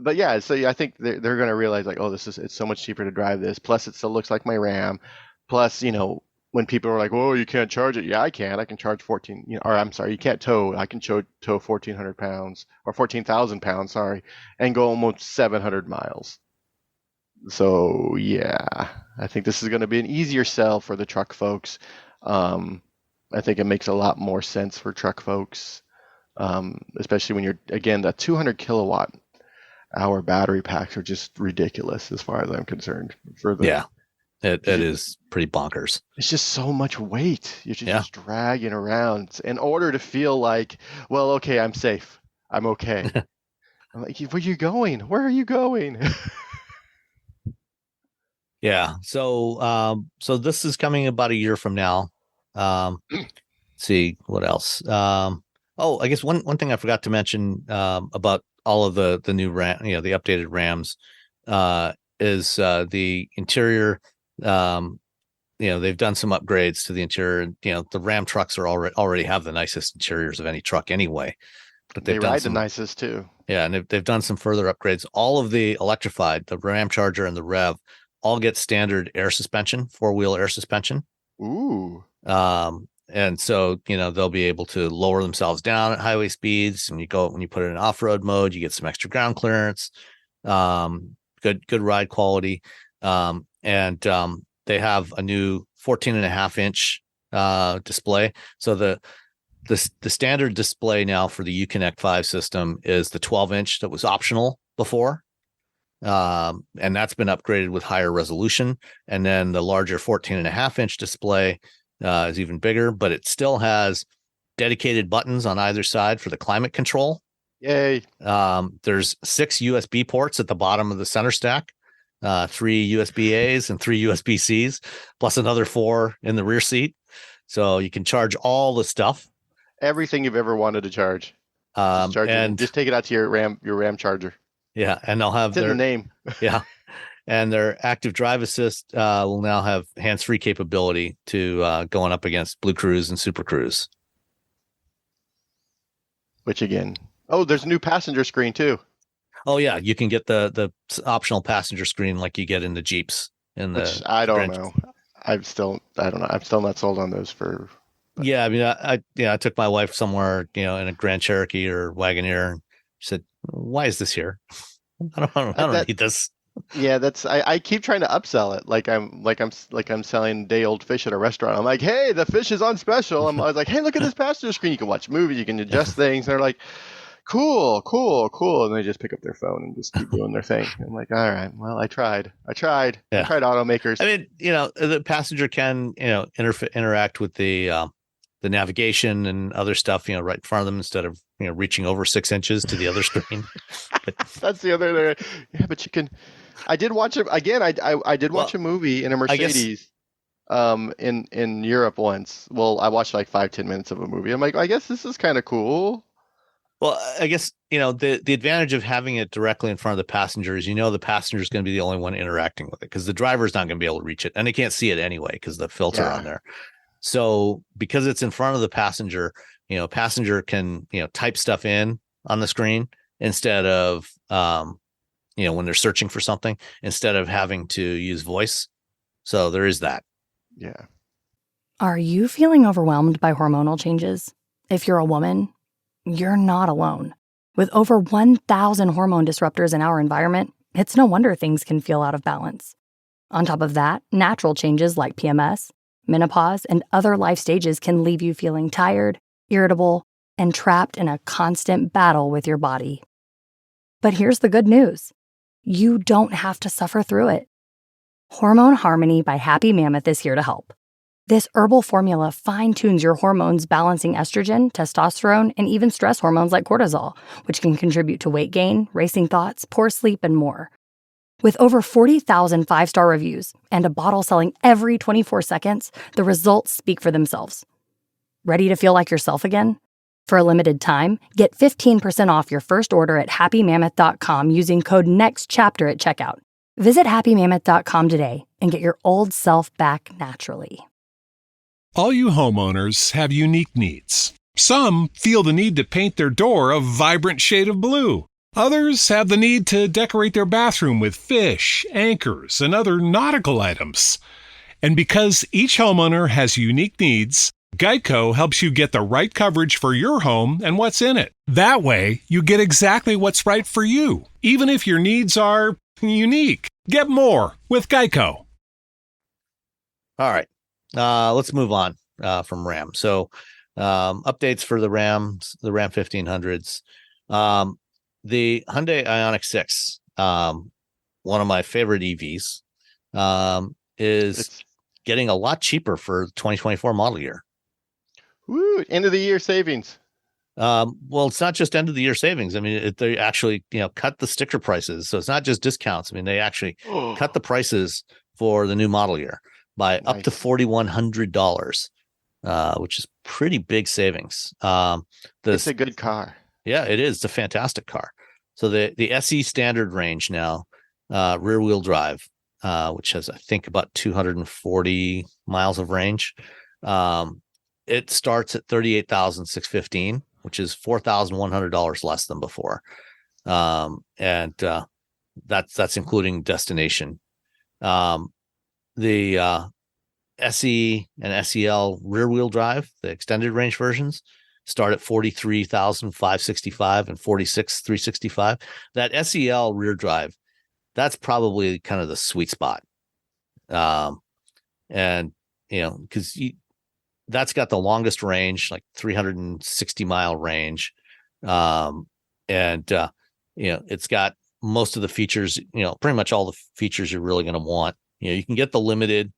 But yeah, so I think they're going to realize like, oh, it's so much cheaper to drive this. Plus, it still looks like my Ram. Plus, when people are like, oh, you can't charge it. Yeah, I can. I can charge 14. Or I'm sorry, you can't tow. I can tow 1,400 pounds or 14,000 pounds. Sorry, and go almost 700 miles. So yeah, I think this is going to be an easier sell for the truck folks. I think it makes a lot more sense for truck folks, especially when you're, again, the 200 kilowatt hour battery packs are just ridiculous as far as I'm concerned. It is pretty bonkers. It's just so much weight. You're just dragging around in order to feel like, well, okay, I'm safe. I'm okay. I'm like, where are you going? Where are you going? Yeah. So this is coming about a year from now. Let's see what else. I guess one thing I forgot to mention about all of the new Ram, the updated Rams, is the interior. They've done some upgrades to the interior. The Ram trucks are already have the nicest interiors of any truck anyway. But they ride the nicest too. Yeah, and they've done some further upgrades. All of the electrified, the Ramcharger and the Rev, all get standard air suspension, 4-wheel air suspension. Ooh. And so, they'll be able to lower themselves down at highway speeds. And when you put it in off-road mode, you get some extra ground clearance, good ride quality. And they have a new 14.5-inch display. So the standard display now for the Uconnect 5 system is the 12-inch that was optional before. And that's been upgraded with higher resolution. And then the larger 14.5-inch display is even bigger, but it still has dedicated buttons on either side for the climate control. Yay. There's 6 USB ports at the bottom of the center stack, 3 USB A's and 3 USB C's, plus another 4 in the rear seat. So you can charge all the stuff. Everything you've ever wanted to charge. Just take it out to your Ramcharger. Yeah, and they'll have their name. Yeah, and their active drive assist will now have hands-free capability to going up against Blue Cruise and Super Cruise. Which again, there's a new passenger screen too. Oh yeah, you can get the optional passenger screen like you get in the Jeeps. I don't know. I don't know. I'm still not sold on those for. But. Yeah, I mean, I took my wife somewhere, in a Grand Cherokee or Wagoneer, and she said, "Why is this here? I don't need this." Yeah, I keep trying to upsell it, like I'm selling day old fish at a restaurant. I'm like, hey, the fish is on special. I was like, hey, look at this passenger screen. You can watch movies, you can adjust things. And they're like, cool. And they just pick up their phone and just keep doing their thing. I'm like, all right, well, I tried. Yeah. I tried automakers. I mean, the passenger can, interact with the navigation and other stuff, right in front of them instead of, reaching over 6 inches to the other screen. But that's the other thing. Yeah, but you can. I did watch it again. I did watch a movie in a Mercedes, in Europe once. Well, I watched like 5-10 minutes of a movie. I'm like, I guess this is kind of cool. Well, I guess, the advantage of having it directly in front of the passenger is, the passenger is going to be the only one interacting with it because the driver is not going to be able to reach it, and they can't see it anyway because the filter on there. So because it's in front of the passenger, passenger can, type stuff in on the screen instead of, when they're searching for something, instead of having to use voice. So there is that. Yeah. Are you feeling overwhelmed by hormonal changes? If you're a woman, you're not alone. With over 1,000 hormone disruptors in our environment, it's no wonder things can feel out of balance. On top of that, natural changes like PMS, menopause, and other life stages can leave you feeling tired, irritable, and trapped in a constant battle with your body. But here's the good news. You don't have to suffer through it. Hormone Harmony by Happy Mammoth is here to help. This herbal formula fine-tunes your hormones, balancing estrogen, testosterone, and even stress hormones like cortisol, which can contribute to weight gain, racing thoughts, poor sleep, and more. With over 40,000 5-star reviews and a bottle selling every 24 seconds, the results speak for themselves. Ready to feel like yourself again? For a limited time, get 15% off your first order at happymammoth.com using code NEXTCHAPTER at checkout. Visit happymammoth.com today and get your old self back naturally. All you homeowners have unique needs. Some feel the need to paint their door a vibrant shade of blue. Others have the need to decorate their bathroom with fish, anchors, and other nautical items. And because each homeowner has unique needs, Geico helps you get the right coverage for your home and what's in it. That way, you get exactly what's right for you, even if your needs are unique. Get more with Geico. All right. Let's move on from Ram. So updates for the Ram 1500s. The Hyundai Ioniq 6, one of my favorite EVs, is getting a lot cheaper for the 2024 model year. Woo! End of the year savings. Well, it's not just end of the year savings. I mean, they actually, cut the sticker prices. So it's not just discounts. I mean, they actually cut the prices for the new model year by up to $4,100, which is pretty big savings. It's a good car. Yeah, it is. It's a fantastic car. So the SE standard range now, rear wheel drive, which has, I think, about 240 miles of range. It starts at $38,615, which is $4,100 less than before. And that's including destination. The SE and SEL rear wheel drive, the extended range versions, start at $43,565 and $46,365. That SEL rear drive, that's probably kind of the sweet spot. And because that's got the longest range, like 360 mile range. It's got most of the features, pretty much all the features you're really going to want. You can get the limited,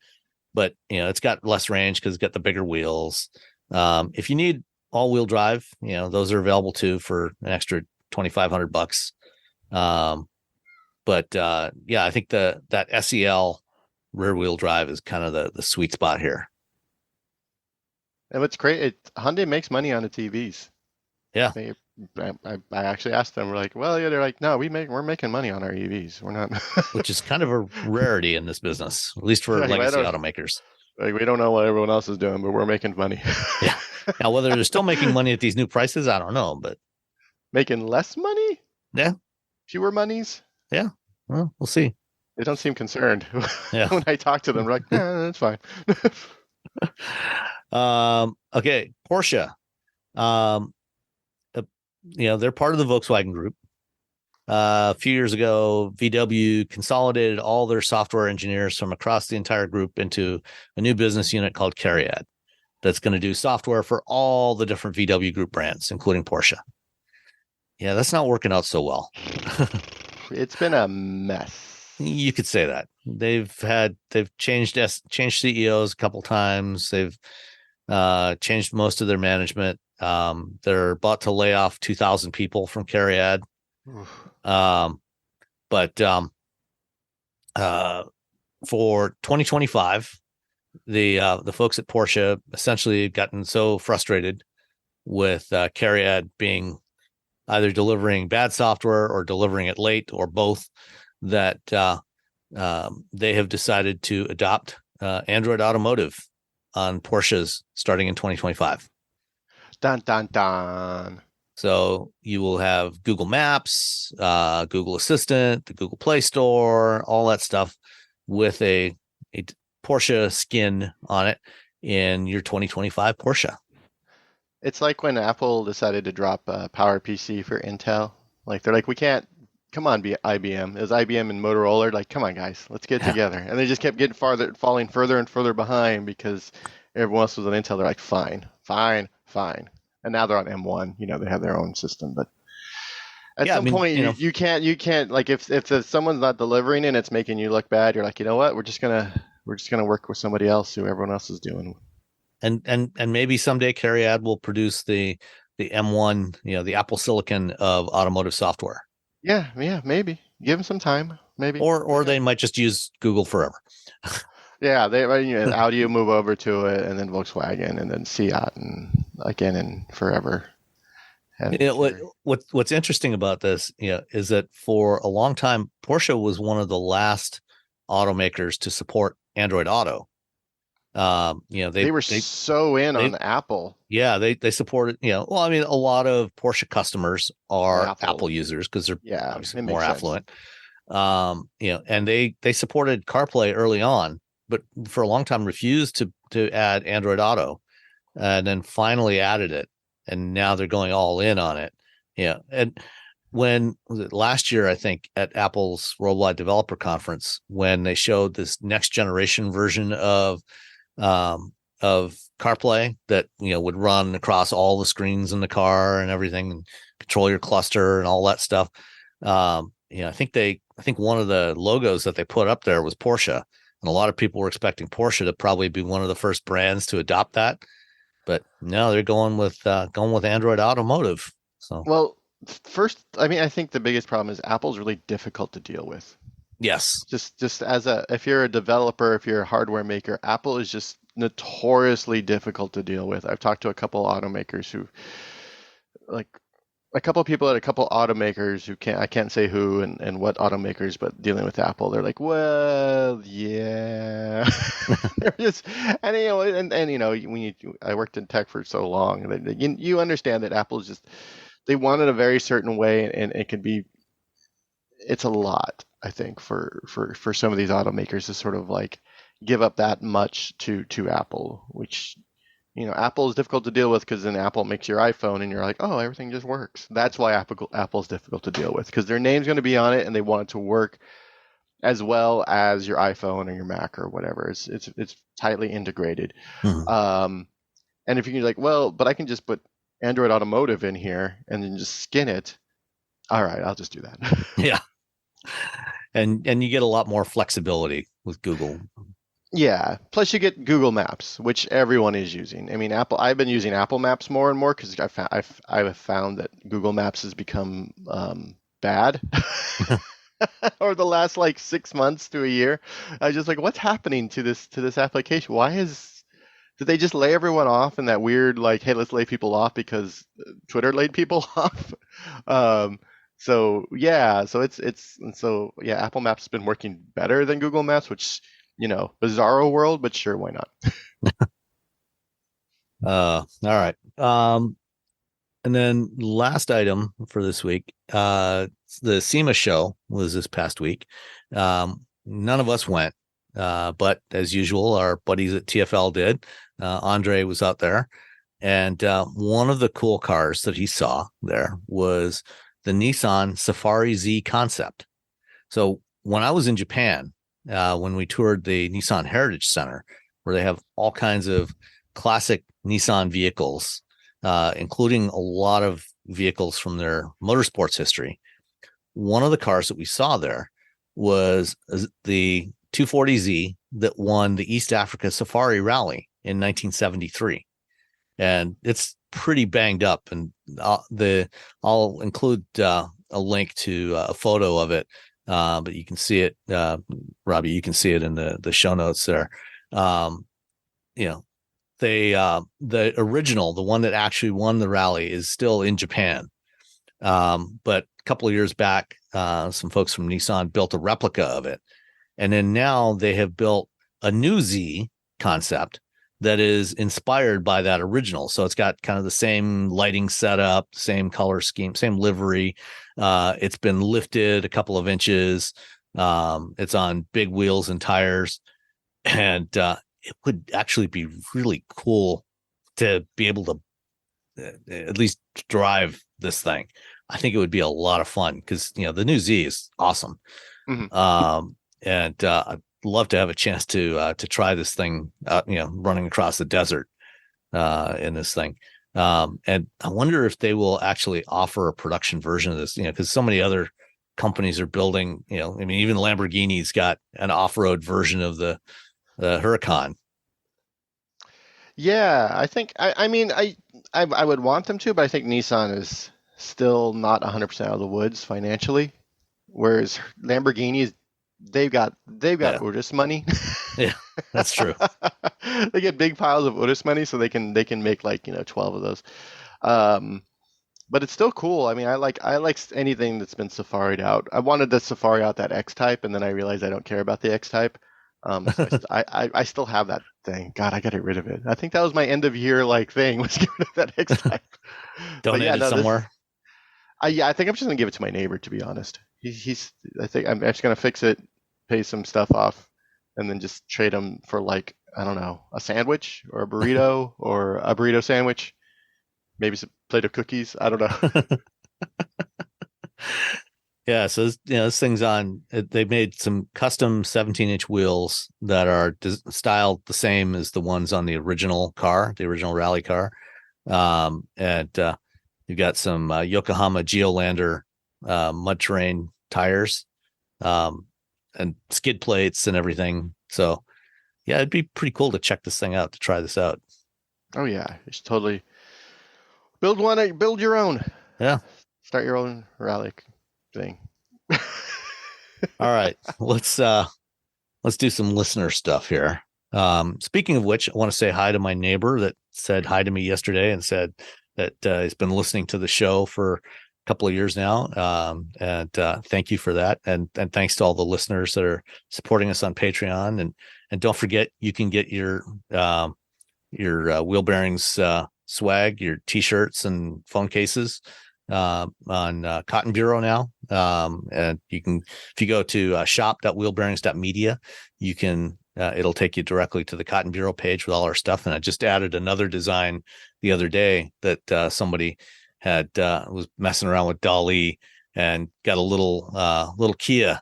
but it's got less range because it's got the bigger wheels. If you need all-wheel drive, those are available too for an extra $2,500. I think that SEL rear-wheel drive is kind of the sweet spot here. And what's great, Hyundai makes money on its EVs. Yeah. I actually asked them, we're like, well, yeah, they're like, no, we're making money on our EVs. We're not. Which is kind of a rarity in this business, at least for legacy automakers. Like, we don't know what everyone else is doing, but we're making money. Yeah. Now, whether they're still making money at these new prices, I don't know, but making less money? Yeah. Fewer monies? Yeah. Well, we'll see. They don't seem concerned. Yeah. When I talk to them, they're like, that's fine. Okay. Porsche. They're part of the Volkswagen Group. A few years ago, VW consolidated all their software engineers from across the entire group into a new business unit called Cariad that's going to do software for all the different VW Group brands, including Porsche. Yeah, that's not working out so well. It's been a mess. You could say that. They've changed CEOs a couple times. They've changed most of their management. They're about to lay off 2,000 people from Cariad. For 2025, the folks at Porsche essentially have gotten so frustrated with Cariad being either delivering bad software or delivering it late or both that they have decided to adopt Android Automotive on Porsches starting in 2025. Dun, dun, dun. So you will have Google Maps, Google Assistant, the Google Play Store, all that stuff with a Porsche skin on it in your 2025 Porsche. It's like when Apple decided to drop PowerPC for Intel. Like, they're like, we can't, come on, IBM. It was IBM and Motorola. Like, come on, guys, let's get together. And they just kept falling further and further behind because everyone else was on Intel. They're like, fine. And now they're on M1. They have their own system. But at some point, you can't like if someone's not delivering and it's making you look bad, you're like, you know what? We're just gonna work with somebody else who everyone else is doing. And maybe someday Cariad will produce the M1, the Apple Silicon of automotive software. Yeah, maybe. Give them some time, maybe. Or they might just use Google forever. Yeah, Audi will move over to it, and then Volkswagen, and then Seat, and again, and forever. And what's interesting about this, is that for a long time, Porsche was one of the last automakers to support Android Auto. They were so in on Apple. Yeah, they supported, well, I mean, a lot of Porsche customers are Apple users because they're obviously more affluent. And they supported CarPlay early on, but for a long time refused to add Android Auto, and then finally added it, and now they're going all in on it. Yeah, and when was it last year? I think at Apple's Worldwide Developer Conference, when they showed this next generation version of CarPlay that would run across all the screens in the car and everything, and control your cluster and all that stuff. I think one of the logos that they put up there was Porsche, and a lot of people were expecting Porsche to probably be one of the first brands to adopt that, but no, they're going with Android Automotive. So well, first, I mean, I think the biggest problem is Apple's really difficult to deal with. Yes, just if you're a developer, if you're a hardware maker, Apple is just notoriously difficult to deal with. I've talked to a couple automakers who, like, a couple of people at a couple automakers who I can't say who and what automakers, but dealing with Apple, they're like, well, yeah. They're just, and I worked in tech for so long, and you understand that Apple's just, they want it a very certain way, and it can be, it's a lot, I think, for some of these automakers to sort of like give up that much to Apple, which, Apple is difficult to deal with because then Apple makes your iPhone and you're like, oh, everything just works. That's why Apple's difficult to deal with, because their name's going to be on it and they want it to work as well as your iPhone or your Mac or whatever. It's tightly integrated. Mm-hmm. And if you're like, well, but I can just put Android Automotive in here and then just skin it. All right, I'll just do that. Yeah. And you get a lot more flexibility with Google. Yeah. Plus you get Google Maps, which everyone is using. I mean, I've been using Apple Maps more and more because I've found that Google Maps has become bad over the last like 6 months to a year. I was just like, what's happening to this application? Did they just lay everyone off in that weird, like, hey, let's lay people off because Twitter laid people off? Apple Maps has been working better than Google Maps, which, bizarro world, but sure, why not? All right. And then last item for this week, the SEMA show was this past week. None of us went, but as usual, our buddies at TFL did. Andre was out there, and one of the cool cars that he saw there was the Nissan Safari Z concept. So when I was in Japan, when we toured the Nissan Heritage Center, where they have all kinds of classic Nissan vehicles, including a lot of vehicles from their motorsports history, one of the cars that we saw there was the 240Z that won the East Africa Safari Rally in 1973. And it's pretty banged up, and I'll include a link to a photo of it, but you can see it, Robbie. You can see it in the show notes there. The original, the one that actually won the rally, is still in Japan. But a couple of years back, some folks from Nissan built a replica of it, and then now they have built a new Z concept that is inspired by that original. So it's got kind of the same lighting setup, same color scheme, same livery. It's been lifted a couple of inches. It's on big wheels and tires. And it would actually be really cool to be able to at least drive this thing. I think it would be a lot of fun because, the new Z is awesome. Mm-hmm. I'd love to have a chance to try this thing, running across the desert in this thing. And I wonder if they will actually offer a production version of this, because so many other companies are building, even Lamborghini's got an off-road version of the Huracan. Yeah, I think, I would want them to, but I think Nissan is still not 100% out of the woods financially, whereas Lamborghini, they've got Urus money. Yeah, that's true. They get big piles of Urus money, so they can make 12 of those. But it's still cool. I mean, I like anything that's been safari'd out. I wanted the Safari out that X-Type, and then I realized I don't care about the X-Type. So I still have that thing. God, I got to get rid of it. I think that was my end of year thing, was get rid of that X-Type. Donate it somewhere. I think I'm just gonna give it to my neighbor, to be honest. I think I'm just gonna fix it, pay some stuff off, and then just trade him for, like, I don't know, a sandwich or a burrito or a burrito sandwich, maybe some plate of cookies. I don't know. Yeah, so this thing's on. They made some custom 17-inch wheels that are styled the same as the ones on the original car, the original rally car, and you've got some Yokohama Geolander mud terrain tires, and skid plates and everything. So, yeah, it'd be pretty cool to check this thing out, to try this out. Oh yeah, it's totally build your own. Yeah, start your own rally thing. All right, let's do some listener stuff here. Speaking of which, I want to say hi to my neighbor that said hi to me yesterday and said that he's been listening to the show for a couple of years now. And thank you for that. And thanks to all the listeners that are supporting us on Patreon. And don't forget, you can get your Wheel Bearings swag, your t-shirts and phone cases on Cotton Bureau now. And you can, if you go to shop.wheelbearings.media, you can it'll take you directly to the Cotton Bureau page with all our stuff. And I just added another design the other day that somebody had was messing around with DALL-E and got a little Kia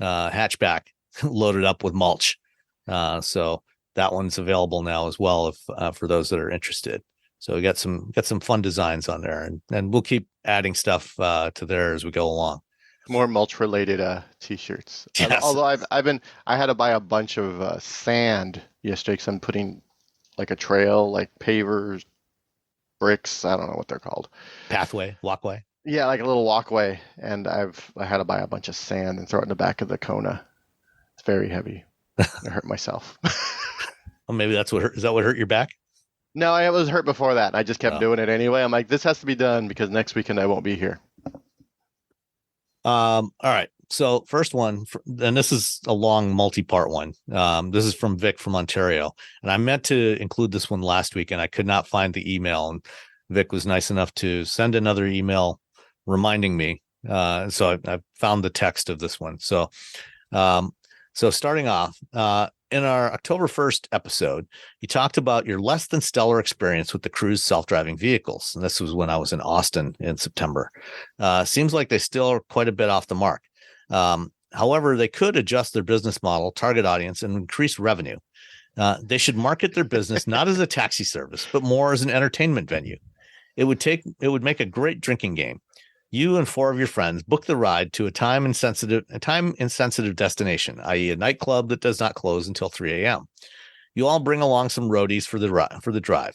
hatchback loaded up with mulch. So that one's available now as well, if for those that are interested. So we got some fun designs on there, and we'll keep adding stuff to there as we go along. More mulch related t-shirts. Yes. Although I had to buy a bunch of sand yesterday because I'm putting like a trail, like pavers, bricks. I don't know what they're called. Pathway, walkway. Yeah, like a little walkway, and I had to buy a bunch of sand and throw it in the back of the Kona. It's very heavy. I hurt myself. Well, maybe is that what hurt your back? No, I was hurt before that. I just kept doing it anyway. I'm like, this has to be done because next weekend I won't be here. All right. So first one, and this is a long multi-part one. This is from Vic from Ontario, and I meant to include this one last week, and I could not find the email. And Vic was nice enough to send another email reminding me. So I found the text of this one. So starting off, in our October 1st episode, you talked about your less than stellar experience with the Cruise self-driving vehicles. And this was when I was in Austin in September. Seems like they still are quite a bit off the mark. However, they could adjust their business model, target audience, and increase revenue. They should market their business not as a taxi service, but more as an entertainment venue. It would make a great drinking game. You and 4 of your friends book the ride to a time insensitive destination, i.e. a nightclub that does not close until 3 a.m. You all bring along some roadies for the drive.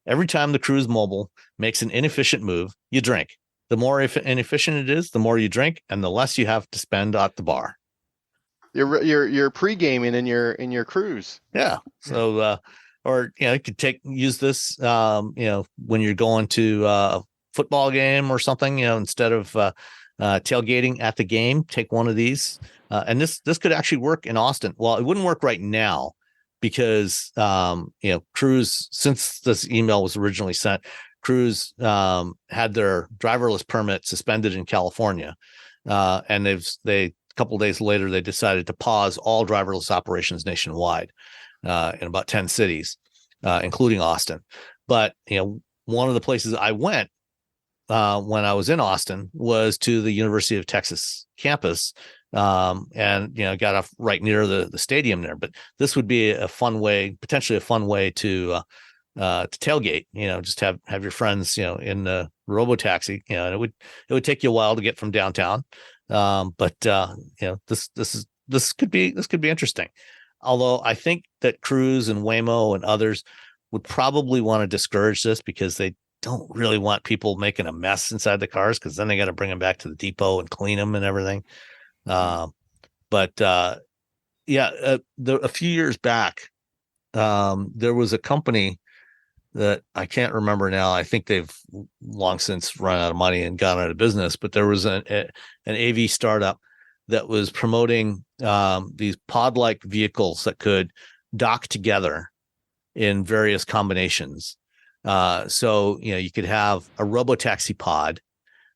Every time the Cruise Mobile makes an inefficient move, you drink. The more inefficient it is, the more you drink, and the less you have to spend at the bar. You're pre-gaming in your cruise. Yeah. So, or you could use this, when you're going to football game or something, instead of tailgating at the game, take one of these. And this could actually work in Austin. Well, it wouldn't work right now because, Cruise, since this email was originally sent, Cruise had their driverless permit suspended in California. And a couple of days later, they decided to pause all driverless operations nationwide in about 10 cities, including Austin. But, one of the places I went when I was in Austin was to the University of Texas campus, and got off right near the stadium there. But this would be potentially a fun way to tailgate. Just have your friends, in the robo-taxi. And it would take you a while to get from downtown, but this could be interesting. Although I think that Cruise and Waymo and others would probably want to discourage this because they don't really want people making a mess inside the cars, because then they got to bring them back to the depot and clean them and everything. A few years back, there was a company that I can't remember now. I think they've long since run out of money and gone out of business, but there was an AV startup that was promoting these pod-like vehicles that could dock together in various combinations. So, you could have a robo-taxi pod,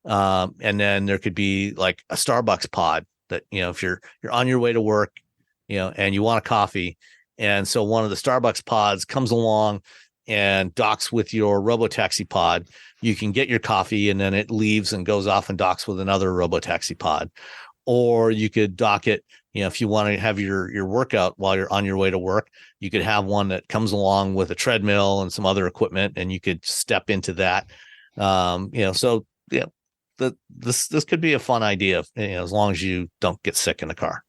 and then there could be like a Starbucks pod that, if you're on your way to work, and you want a coffee. And so one of the Starbucks pods comes along and docks with your robo-taxi pod. You can get your coffee and then it leaves and goes off and docks with another robo-taxi pod. Or you could dock it, if you want to have your workout while you're on your way to work, you could have one that comes along with a treadmill and some other equipment, and you could step into that. This could be a fun idea, as long as you don't get sick in the car.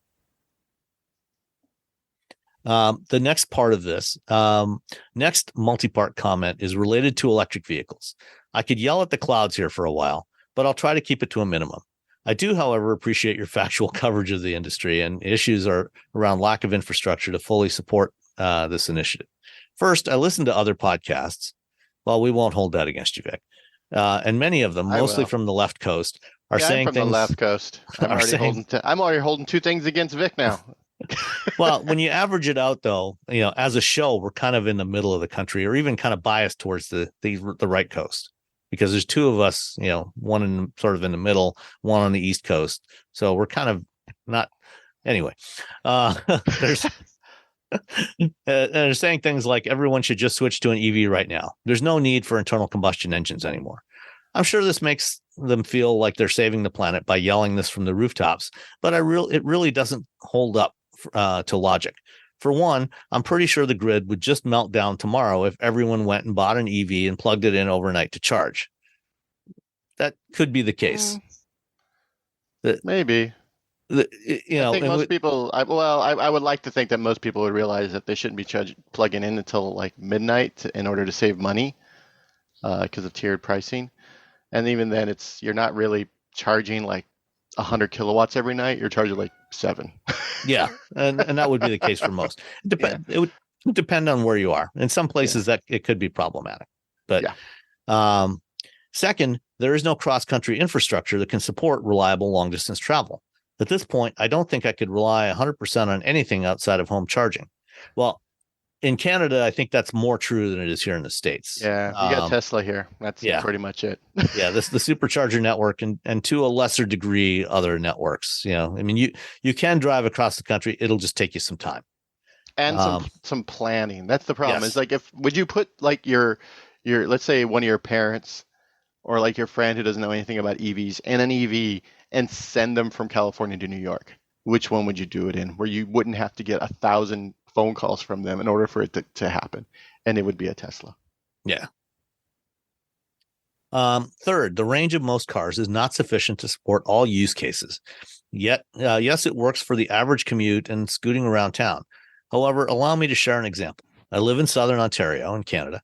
The next part of this, next multi-part comment is related to electric vehicles. I could yell at the clouds here for a while, but I'll try to keep it to a minimum. I do, however, appreciate your factual coverage of the industry, and issues are around lack of infrastructure to fully support this initiative. First, I listened to other podcasts. Well, we won't hold that against you, Vic. And many of them, mostly from the left coast, are saying I'm from things. The left coast. I'm already holding two things against Vic now. Well, when you average it out, though, as a show, we're kind of in the middle of the country, or even kind of biased towards the right coast, because there's two of us, one in sort of in the middle, one on the East Coast. So we're kind of not. Anyway, there's. And they're saying things like everyone should just switch to an EV right now. There's no need for internal combustion engines anymore. I'm sure this makes them feel like they're saving the planet by yelling this from the rooftops, but it really doesn't hold up to logic. For one, I'm pretty sure the grid would just melt down tomorrow if everyone went and bought an EV and plugged it in overnight to charge. That could be the case. Maybe. I think most people. I would like to think that most people would realize that they shouldn't be plugging in until like midnight in order to save money, because of tiered pricing. And even then, you're not really charging like 100 kilowatts every night. You're charging like 7. Yeah, and that would be the case for most. It would depend on where you are. In some places that it could be problematic. But second, there is no cross-country infrastructure that can support reliable long-distance travel. At this point, I don't think I could rely 100% on anything outside of home charging. Well, in Canada, I think that's more true than it is here in the States. Yeah, you got Tesla here. That's pretty much it. Yeah, the supercharger network and to a lesser degree, other networks. I mean, you can drive across the country. It'll just take you some time. And some planning. That's the problem. Yes. It's like, would you put like your let's say one of your parents or like your friend who doesn't know anything about EVs in an EV and send them from California to New York? Which one would you do it in, where you wouldn't have to get 1,000 phone calls from them in order for it to happen? And it would be a Tesla. Yeah. Third, the range of most cars is not sufficient to support all use cases. Yet, yes, it works for the average commute and scooting around town. However, allow me to share an example. I live in Southern Ontario in Canada.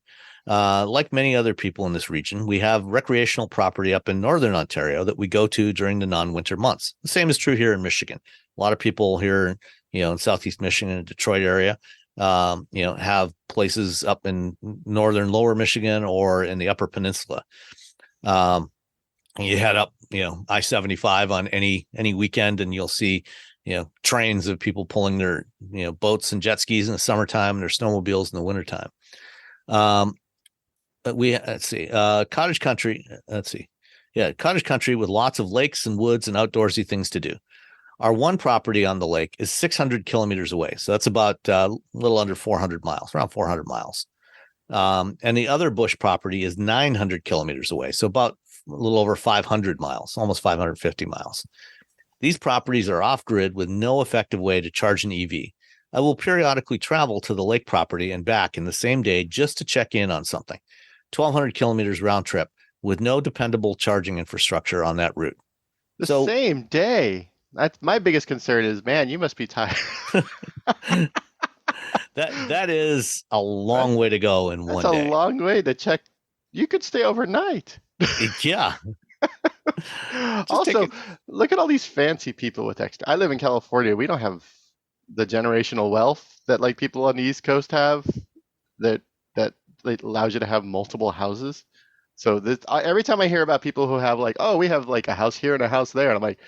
Like many other people in this region, we have recreational property up in Northern Ontario that we go to during the non-winter months. The same is true here in Michigan. A lot of people here, in Southeast Michigan and Detroit area, have places up in Northern Lower Michigan or in the Upper Peninsula. You head up, I-75 on any weekend, and you'll see, trains of people pulling their, boats and jet skis in the summertime and their snowmobiles in the wintertime. Cottage country. Cottage country with lots of lakes and woods and outdoorsy things to do. Our one property on the lake is 600 kilometers away. So that's about a little under 400 miles, around 400 miles. And the other bush property is 900 kilometers away. So about a little over 500 miles, almost 550 miles. These properties are off grid with no effective way to charge an EV. I will periodically travel to the lake property and back in the same day just to check in on something. 1,200 kilometers round trip with no dependable charging infrastructure on that route. The same day. That's my biggest concern is, man, you must be tired. That is a long way to go in one day. That's a long way to check. You could stay overnight. Yeah. Also, look at all these fancy people with extra. I live in California. We don't have the generational wealth that like people on the East Coast have that allows you to have multiple houses. So every time I hear about people who have like, oh, we have like a house here and a house there, and I'm like,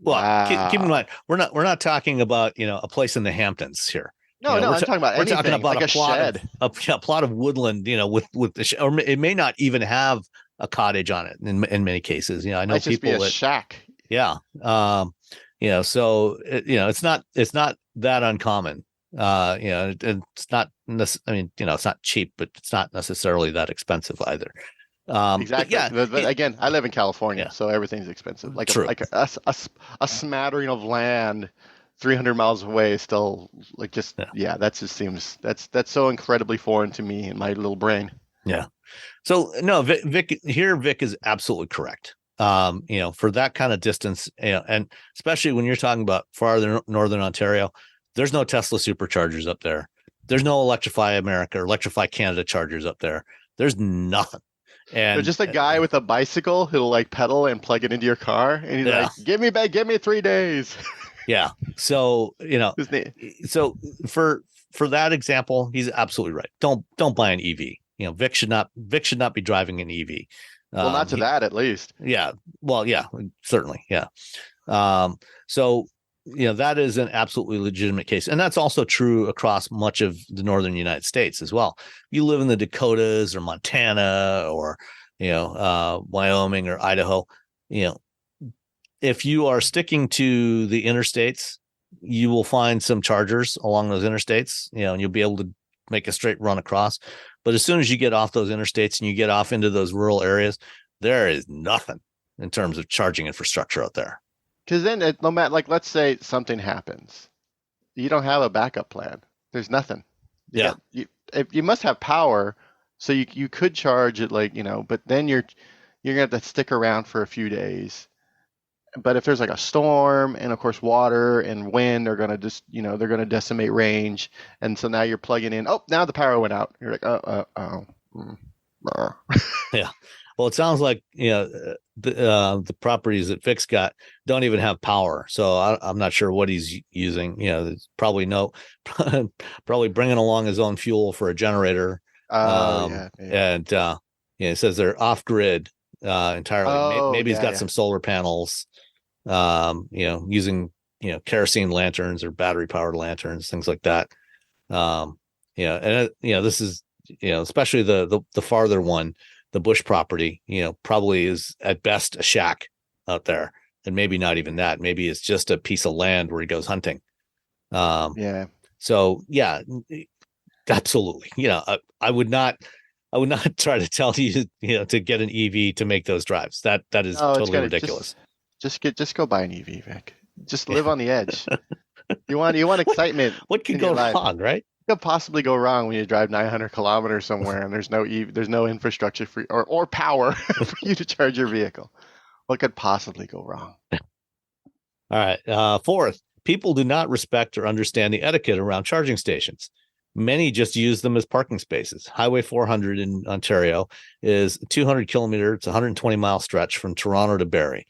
Well, Wow. keep in mind, we're not talking about, a place in the Hamptons here. No, I'm talking about anything. We're talking about like a plot shed. of a plot of woodland, with the or it may not even have a cottage on it in many cases. I know Might just people be a shack. yeah. So it's not that uncommon. It's not. I mean, it's not cheap, but it's not necessarily that expensive either. Exactly. But again, I live in California, so everything's expensive. Like True. a smattering of land 300 miles away is still like that just seems that's so incredibly foreign to me in my little brain. Yeah. So no, Vic is absolutely correct. For that kind of distance, and especially when you're talking about farther northern Ontario, there's no Tesla superchargers up there. There's no Electrify America or Electrify Canada chargers up there. There's nothing. And there's just a guy with a bicycle who'll like pedal and plug it into your car, and he's like, give me 3 days. Yeah. So, so for that example, he's absolutely right. Don't buy an EV. Vic should not be driving an EV. Well, not to that, at least. Yeah. Well, yeah, certainly. Yeah. So, that is an absolutely legitimate case. And that's also true across much of the northern United States as well. You live in the Dakotas or Montana or, Wyoming or Idaho, if you are sticking to the interstates, you will find some chargers along those interstates, and you'll be able to make a straight run across. But as soon as you get off those interstates and you get off into those rural areas, there is nothing in terms of charging infrastructure out there. Because then, no matter, like, let's say something happens, you don't have a backup plan. There's nothing. You must have power, so you could charge it, but then you're gonna have to stick around for a few days. But if there's like a storm and of course water and wind are gonna they're gonna decimate range, and so now you're plugging in. Oh, now the power went out. You're like, Yeah. Well, it sounds like the properties that Vic's got don't even have power, so I'm not sure what he's using. There's probably probably bringing along his own fuel for a generator. And it says they're off grid entirely. Maybe he's got some solar panels. Using kerosene lanterns or battery powered lanterns, things like that. This is especially the farther one. The bush property, probably is at best a shack out there, and maybe not even that. Maybe it's just a piece of land where he goes hunting. So yeah, absolutely. I would not try to tell you, to get an EV to make those drives. That is totally ridiculous. Just go buy an EV, Vic. Just live on the edge. You want excitement. What could go wrong, right? What could possibly go wrong when you drive 900 kilometers somewhere and there's no infrastructure for or power for you to charge your vehicle? What could possibly go wrong? All right. Fourth, people do not respect or understand the etiquette around charging stations. Many just use them as parking spaces. Highway 400 in Ontario is 200 kilometer. It's a 120-mile stretch from Toronto to Barrie.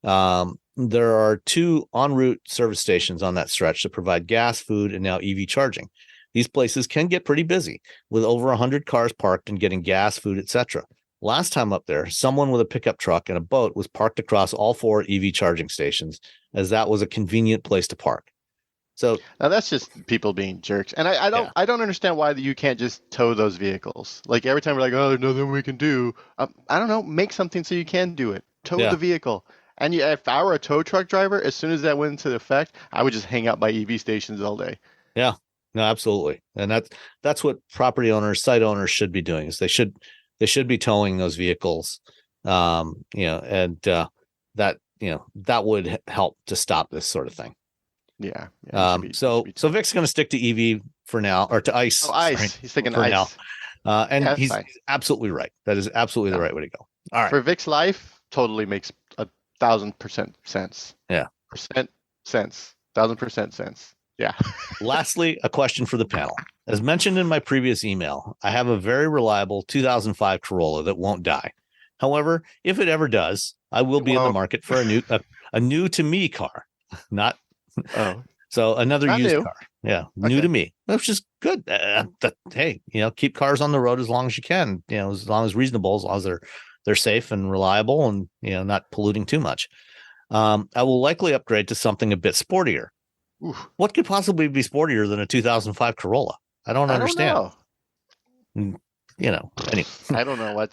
There are 2 en route service stations on that stretch that provide gas, food, and now EV charging. These places can get pretty busy with over 100 cars parked and getting gas, food, etc. Last time up there, someone with a pickup truck and a boat was parked across all 4 EV charging stations, as that was a convenient place to park. So now that's just people being jerks, and I don't understand why you can't just tow those vehicles. Like every time we're like, oh, there's nothing we can do. I don't know, make something so you can do it. Tow the vehicle. And if I were a tow truck driver, as soon as that went into effect, I would just hang out by EV stations all day. Yeah, no, absolutely, and that's what property owners, site owners should be doing. Is they should be towing those vehicles, that would help to stop this sort of thing. Yeah. So Vic's going to stick to EV for now, or to ICE. Oh, ICE. Sorry, he's thinking for ICE. Now. And he's absolutely right. That is absolutely the right way to go. All right. For Vic's life, totally makes 1,000% sense. Yeah. 1,000% sense. Yeah. Lastly, a question for the panel. As mentioned in my previous email, I have a very reliable 2005 Corolla that won't die. However, if it ever does, I will be in the market for a new to me car, not. So another not used new. car. Yeah. New to me, which is good. Hey, keep cars on the road as long as you can, as long as reasonable, as long as they're safe and reliable and, not polluting too much. I will likely upgrade to something a bit sportier. Oof. What could possibly be sportier than a 2005 Corolla? I don't understand. Anyway. I don't know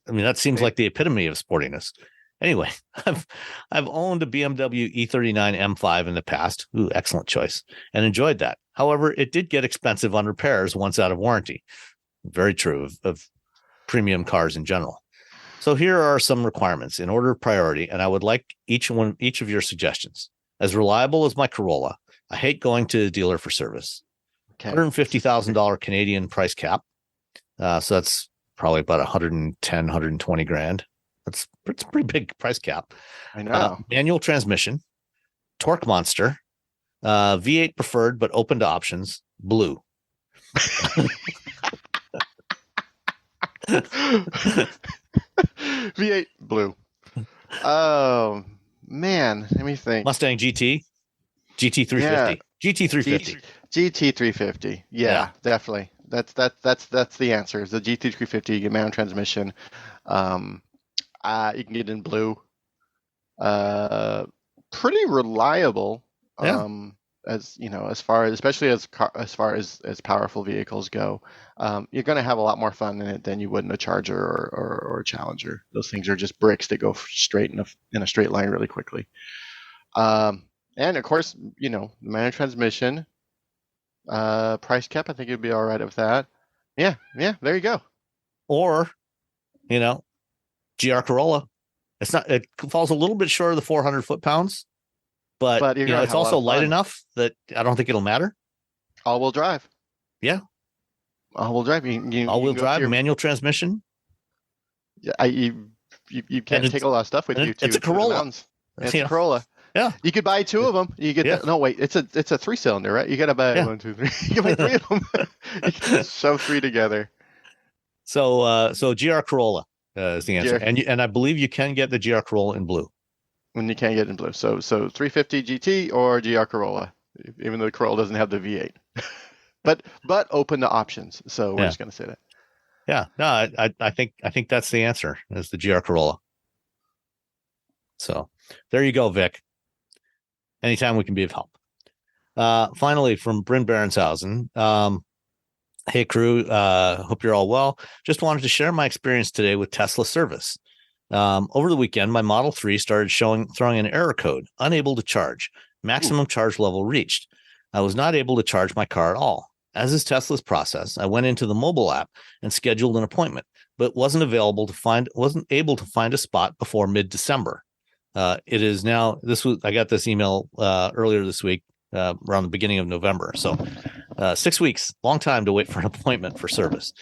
that seems like the epitome of sportiness. Anyway, I've owned a BMW E39 M5 in the past. Ooh, excellent choice. And enjoyed that. However, it did get expensive on repairs once out of warranty. Very true of premium cars in general. So here are some requirements in order of priority, and I would like each of your suggestions. As reliable as my Corolla, I hate going to the dealer for service. Okay. $150,000 Canadian price cap. So that's probably about 110, 120 grand. It's a pretty big price cap. I know. Manual transmission, torque monster, V8 preferred but open to options, blue. V8 blue. Oh man, let me think. Mustang GT 350. GT 350. GT 350. Yeah, definitely. That's the answer. Is the GT 350. You get manual transmission. You can get it in blue. Pretty reliable. As far as powerful vehicles go, you're going to have a lot more fun in it than you would in a Charger or a Challenger. Those things are just bricks that go straight in a straight line really quickly. And of course, the manual transmission, price cap, I think you'd be all right with that. Yeah, there you go. Or, GR Corolla. It falls a little bit short of the 400 foot-pounds. But it's also light enough that I don't think it'll matter. All-wheel drive. Yeah. All-wheel drive. All-wheel drive, manual transmission. Yeah, you can't take a lot of stuff with you. It's a Corolla. It's a Corolla. Yeah. You could buy two of them. You get no wait. It's a 3-cylinder, right? You got to buy 1, 2, 3. You can buy 3 of them. You can shove 3 together. So GR Corolla is the answer, and I believe you can get the GR Corolla in blue. When you can't get it in blue. So 350 GT or GR Corolla, even though the Corolla doesn't have the V8. but open to options. So we're just going to say that. Yeah. No, I think that's the answer, is the GR Corolla. So there you go, Vic. Anytime we can be of help. Finally, from Bryn Berenshausen. Hey, crew. Hope you're all well. Just wanted to share my experience today with Tesla service. Over the weekend, my Model 3 started throwing an error code, unable to charge, maximum charge level reached. I was not able to charge my car at all. As is Tesla's process, I went into the mobile app and scheduled an appointment, but wasn't able to find a spot before mid-December. It is now, I got this email earlier this week, around the beginning of November. So 6 weeks, long time to wait for an appointment for service.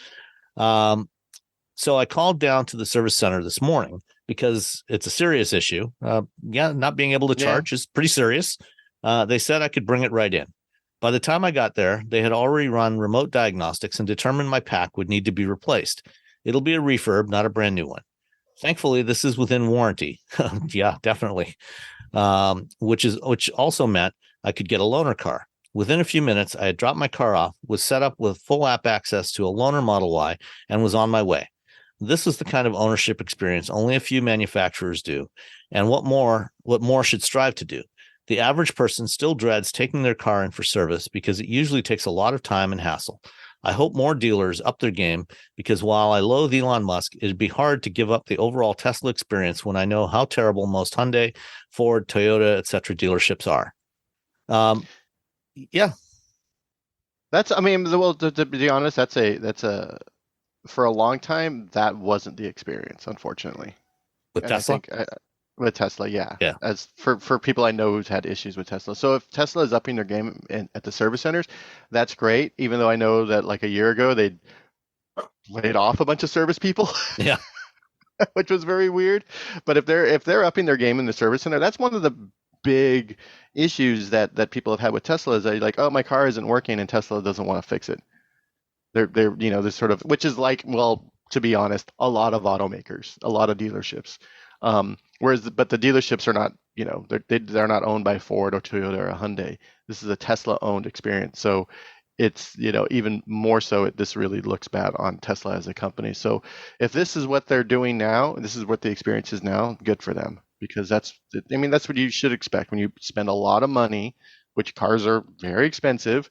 So I called down to the service center this morning because it's a serious issue. Not being able to charge is pretty serious. They said I could bring it right in. By the time I got there, they had already run remote diagnostics and determined my pack would need to be replaced. It'll be a refurb, not a brand new one. Thankfully, this is within warranty. Yeah, definitely. Which also meant I could get a loaner car. Within a few minutes, I had dropped my car off, was set up with full app access to a loaner Model Y, and was on my way. This is the kind of ownership experience only a few manufacturers do, and what more should strive to do. The average person still dreads taking their car in for service because it usually takes a lot of time and hassle. I hope more dealers up their game because while I loathe Elon Musk, it'd be hard to give up the overall Tesla experience when I know how terrible most Hyundai, Ford, Toyota, etc. dealerships are. Yeah. To be honest, that's a for a long time, that wasn't the experience, unfortunately. With Tesla? With Tesla, yeah. Yeah. As for people I know who's had issues with Tesla. So if Tesla is upping their game at the service centers, that's great. Even though I know that like a year ago, they laid off a bunch of service people. Yeah. Which was very weird. But if they're upping their game in the service center, that's one of the big issues that people have had with Tesla is they're like, oh, my car isn't working and Tesla doesn't want to fix it. They're sort of, which is like, well, to be honest, a lot of automakers, a lot of dealerships. But the dealerships are not, they're not owned by Ford or Toyota or Hyundai. This is a Tesla owned experience. So it's, even more so, this really looks bad on Tesla as a company. So if this is what they're doing now, this is what the experience is now, good for them. because that's what you should expect when you spend a lot of money, which cars are very expensive.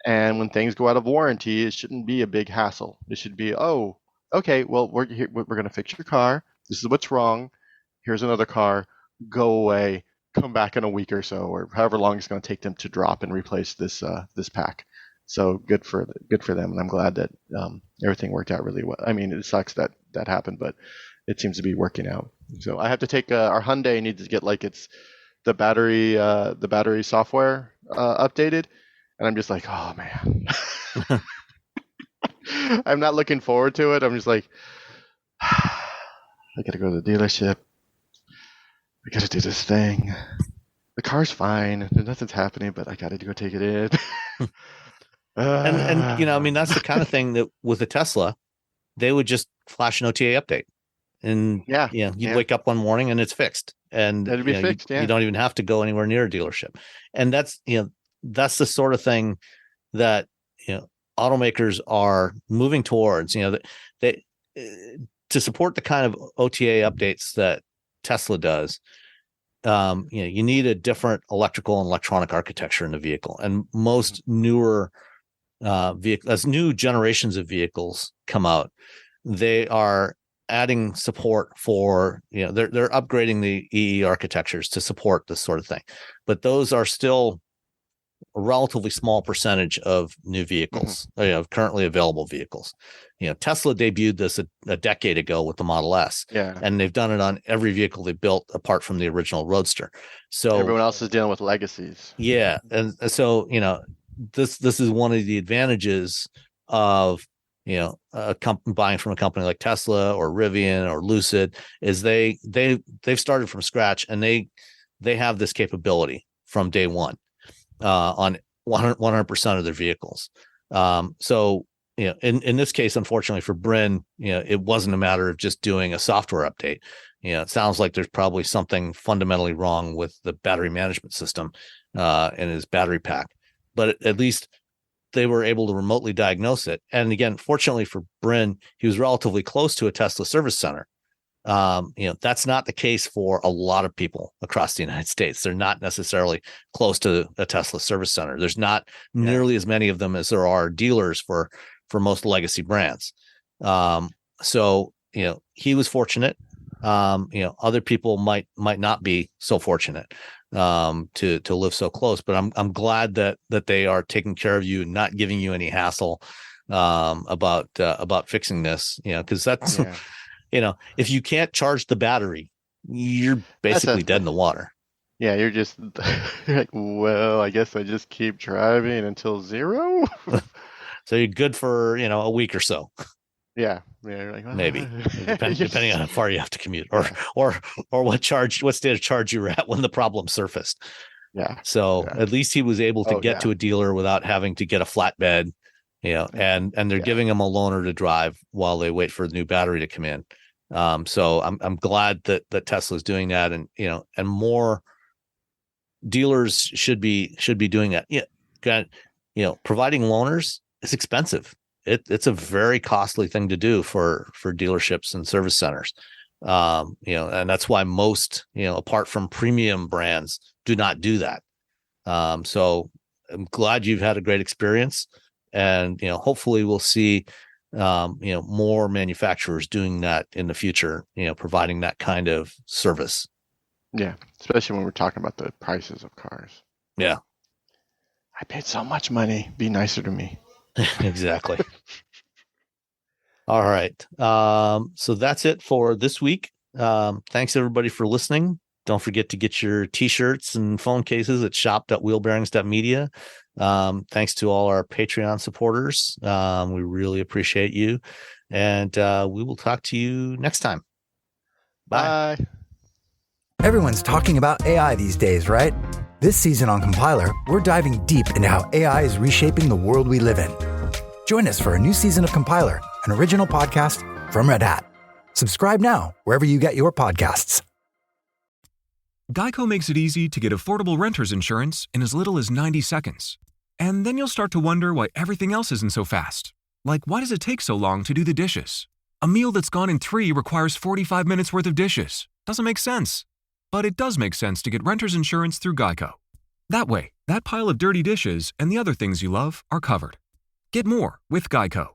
And when things go out of warranty, it shouldn't be a big hassle. It should be, oh, okay, well, we're going to fix your car. This is what's wrong. Here's another car. Go away. Come back in a week or so, or however long it's going to take them to drop and replace this pack. So good for them, and I'm glad that everything worked out really well. I mean, it sucks that happened, but it seems to be working out. So I have to take our Hyundai needs to get like the battery software updated. And I'm just like, oh man, I'm not looking forward to it. I'm just like, I got to go to the dealership. I got to do this thing. The car's fine. Nothing's happening, but I got to go take it in. And I mean, that's the kind of thing that with a Tesla, they would just flash an OTA update. And you'd wake up one morning and it's fixed. And it'd be fixed. You don't even have to go anywhere near a dealership. And that's the sort of thing that automakers are moving towards. They to support the kind of OTA updates that Tesla does. You need a different electrical and electronic architecture in the vehicle, and most newer as new generations of vehicles come out, they are adding support for they're upgrading the EE architectures to support this sort of thing, but those are still a relatively small percentage of new vehicles, currently available vehicles. Tesla debuted this a decade ago with the Model S, and they've done it on every vehicle they built apart from the original Roadster. So everyone else is dealing with legacies. Yeah, and so this is one of the advantages of buying from a company like Tesla or Rivian or Lucid is they've started from scratch, and they have this capability from day one. On 100% of their vehicles. So, in this case, unfortunately for Bryn, it wasn't a matter of just doing a software update. It sounds like there's probably something fundamentally wrong with the battery management system in his battery pack. But at least they were able to remotely diagnose it. And again, fortunately for Bryn, he was relatively close to a Tesla service center. That's not the case for a lot of people across the United States. They're not necessarily close to a Tesla service center. There's not nearly as many of them as there are dealers for most legacy brands. So he was fortunate. Other people might not be so fortunate to live so close. But I'm glad that they are taking care of you and not giving you any hassle about fixing this. Because that's. If you can't charge the battery, you're basically dead in the water. Yeah, you're like, well, I guess I just keep driving until zero. So you're good for, a week or so. Yeah. You're like, maybe depending on how far you have to commute or what state of charge you were at when the problem surfaced. Yeah. So at least he was able to get to a dealer without having to get a flatbed, and they're giving him a loaner to drive while they wait for the new battery to come in. So I'm glad that Tesla's doing that, and more dealers should be doing that. Providing loaners is expensive. It's a very costly thing to do for dealerships and service centers. And that's why most, apart from premium brands, do not do that. So I'm glad you've had a great experience, and hopefully we'll see more manufacturers doing that in the future, providing that kind of service. Yeah, especially when we're talking about the prices of cars. Yeah. I paid so much money. Be nicer to me. Exactly. All right. So that's it for this week. Thanks everybody for listening. Don't forget to get your t-shirts and phone cases at shop.wheelbearings.media. Thanks to all our Patreon supporters. We really appreciate you. And we will talk to you next time. Bye. Everyone's talking about AI these days, right? This season on Compiler, we're diving deep into how AI is reshaping the world we live in. Join us for a new season of Compiler, an original podcast from Red Hat. Subscribe now wherever you get your podcasts. Geico makes it easy to get affordable renter's insurance in as little as 90 seconds. And then you'll start to wonder why everything else isn't so fast. Like, why does it take so long to do the dishes? A meal that's gone in 3 requires 45 minutes worth of dishes. Doesn't make sense. But it does make sense to get renter's insurance through Geico. That way, that pile of dirty dishes and the other things you love are covered. Get more with Geico.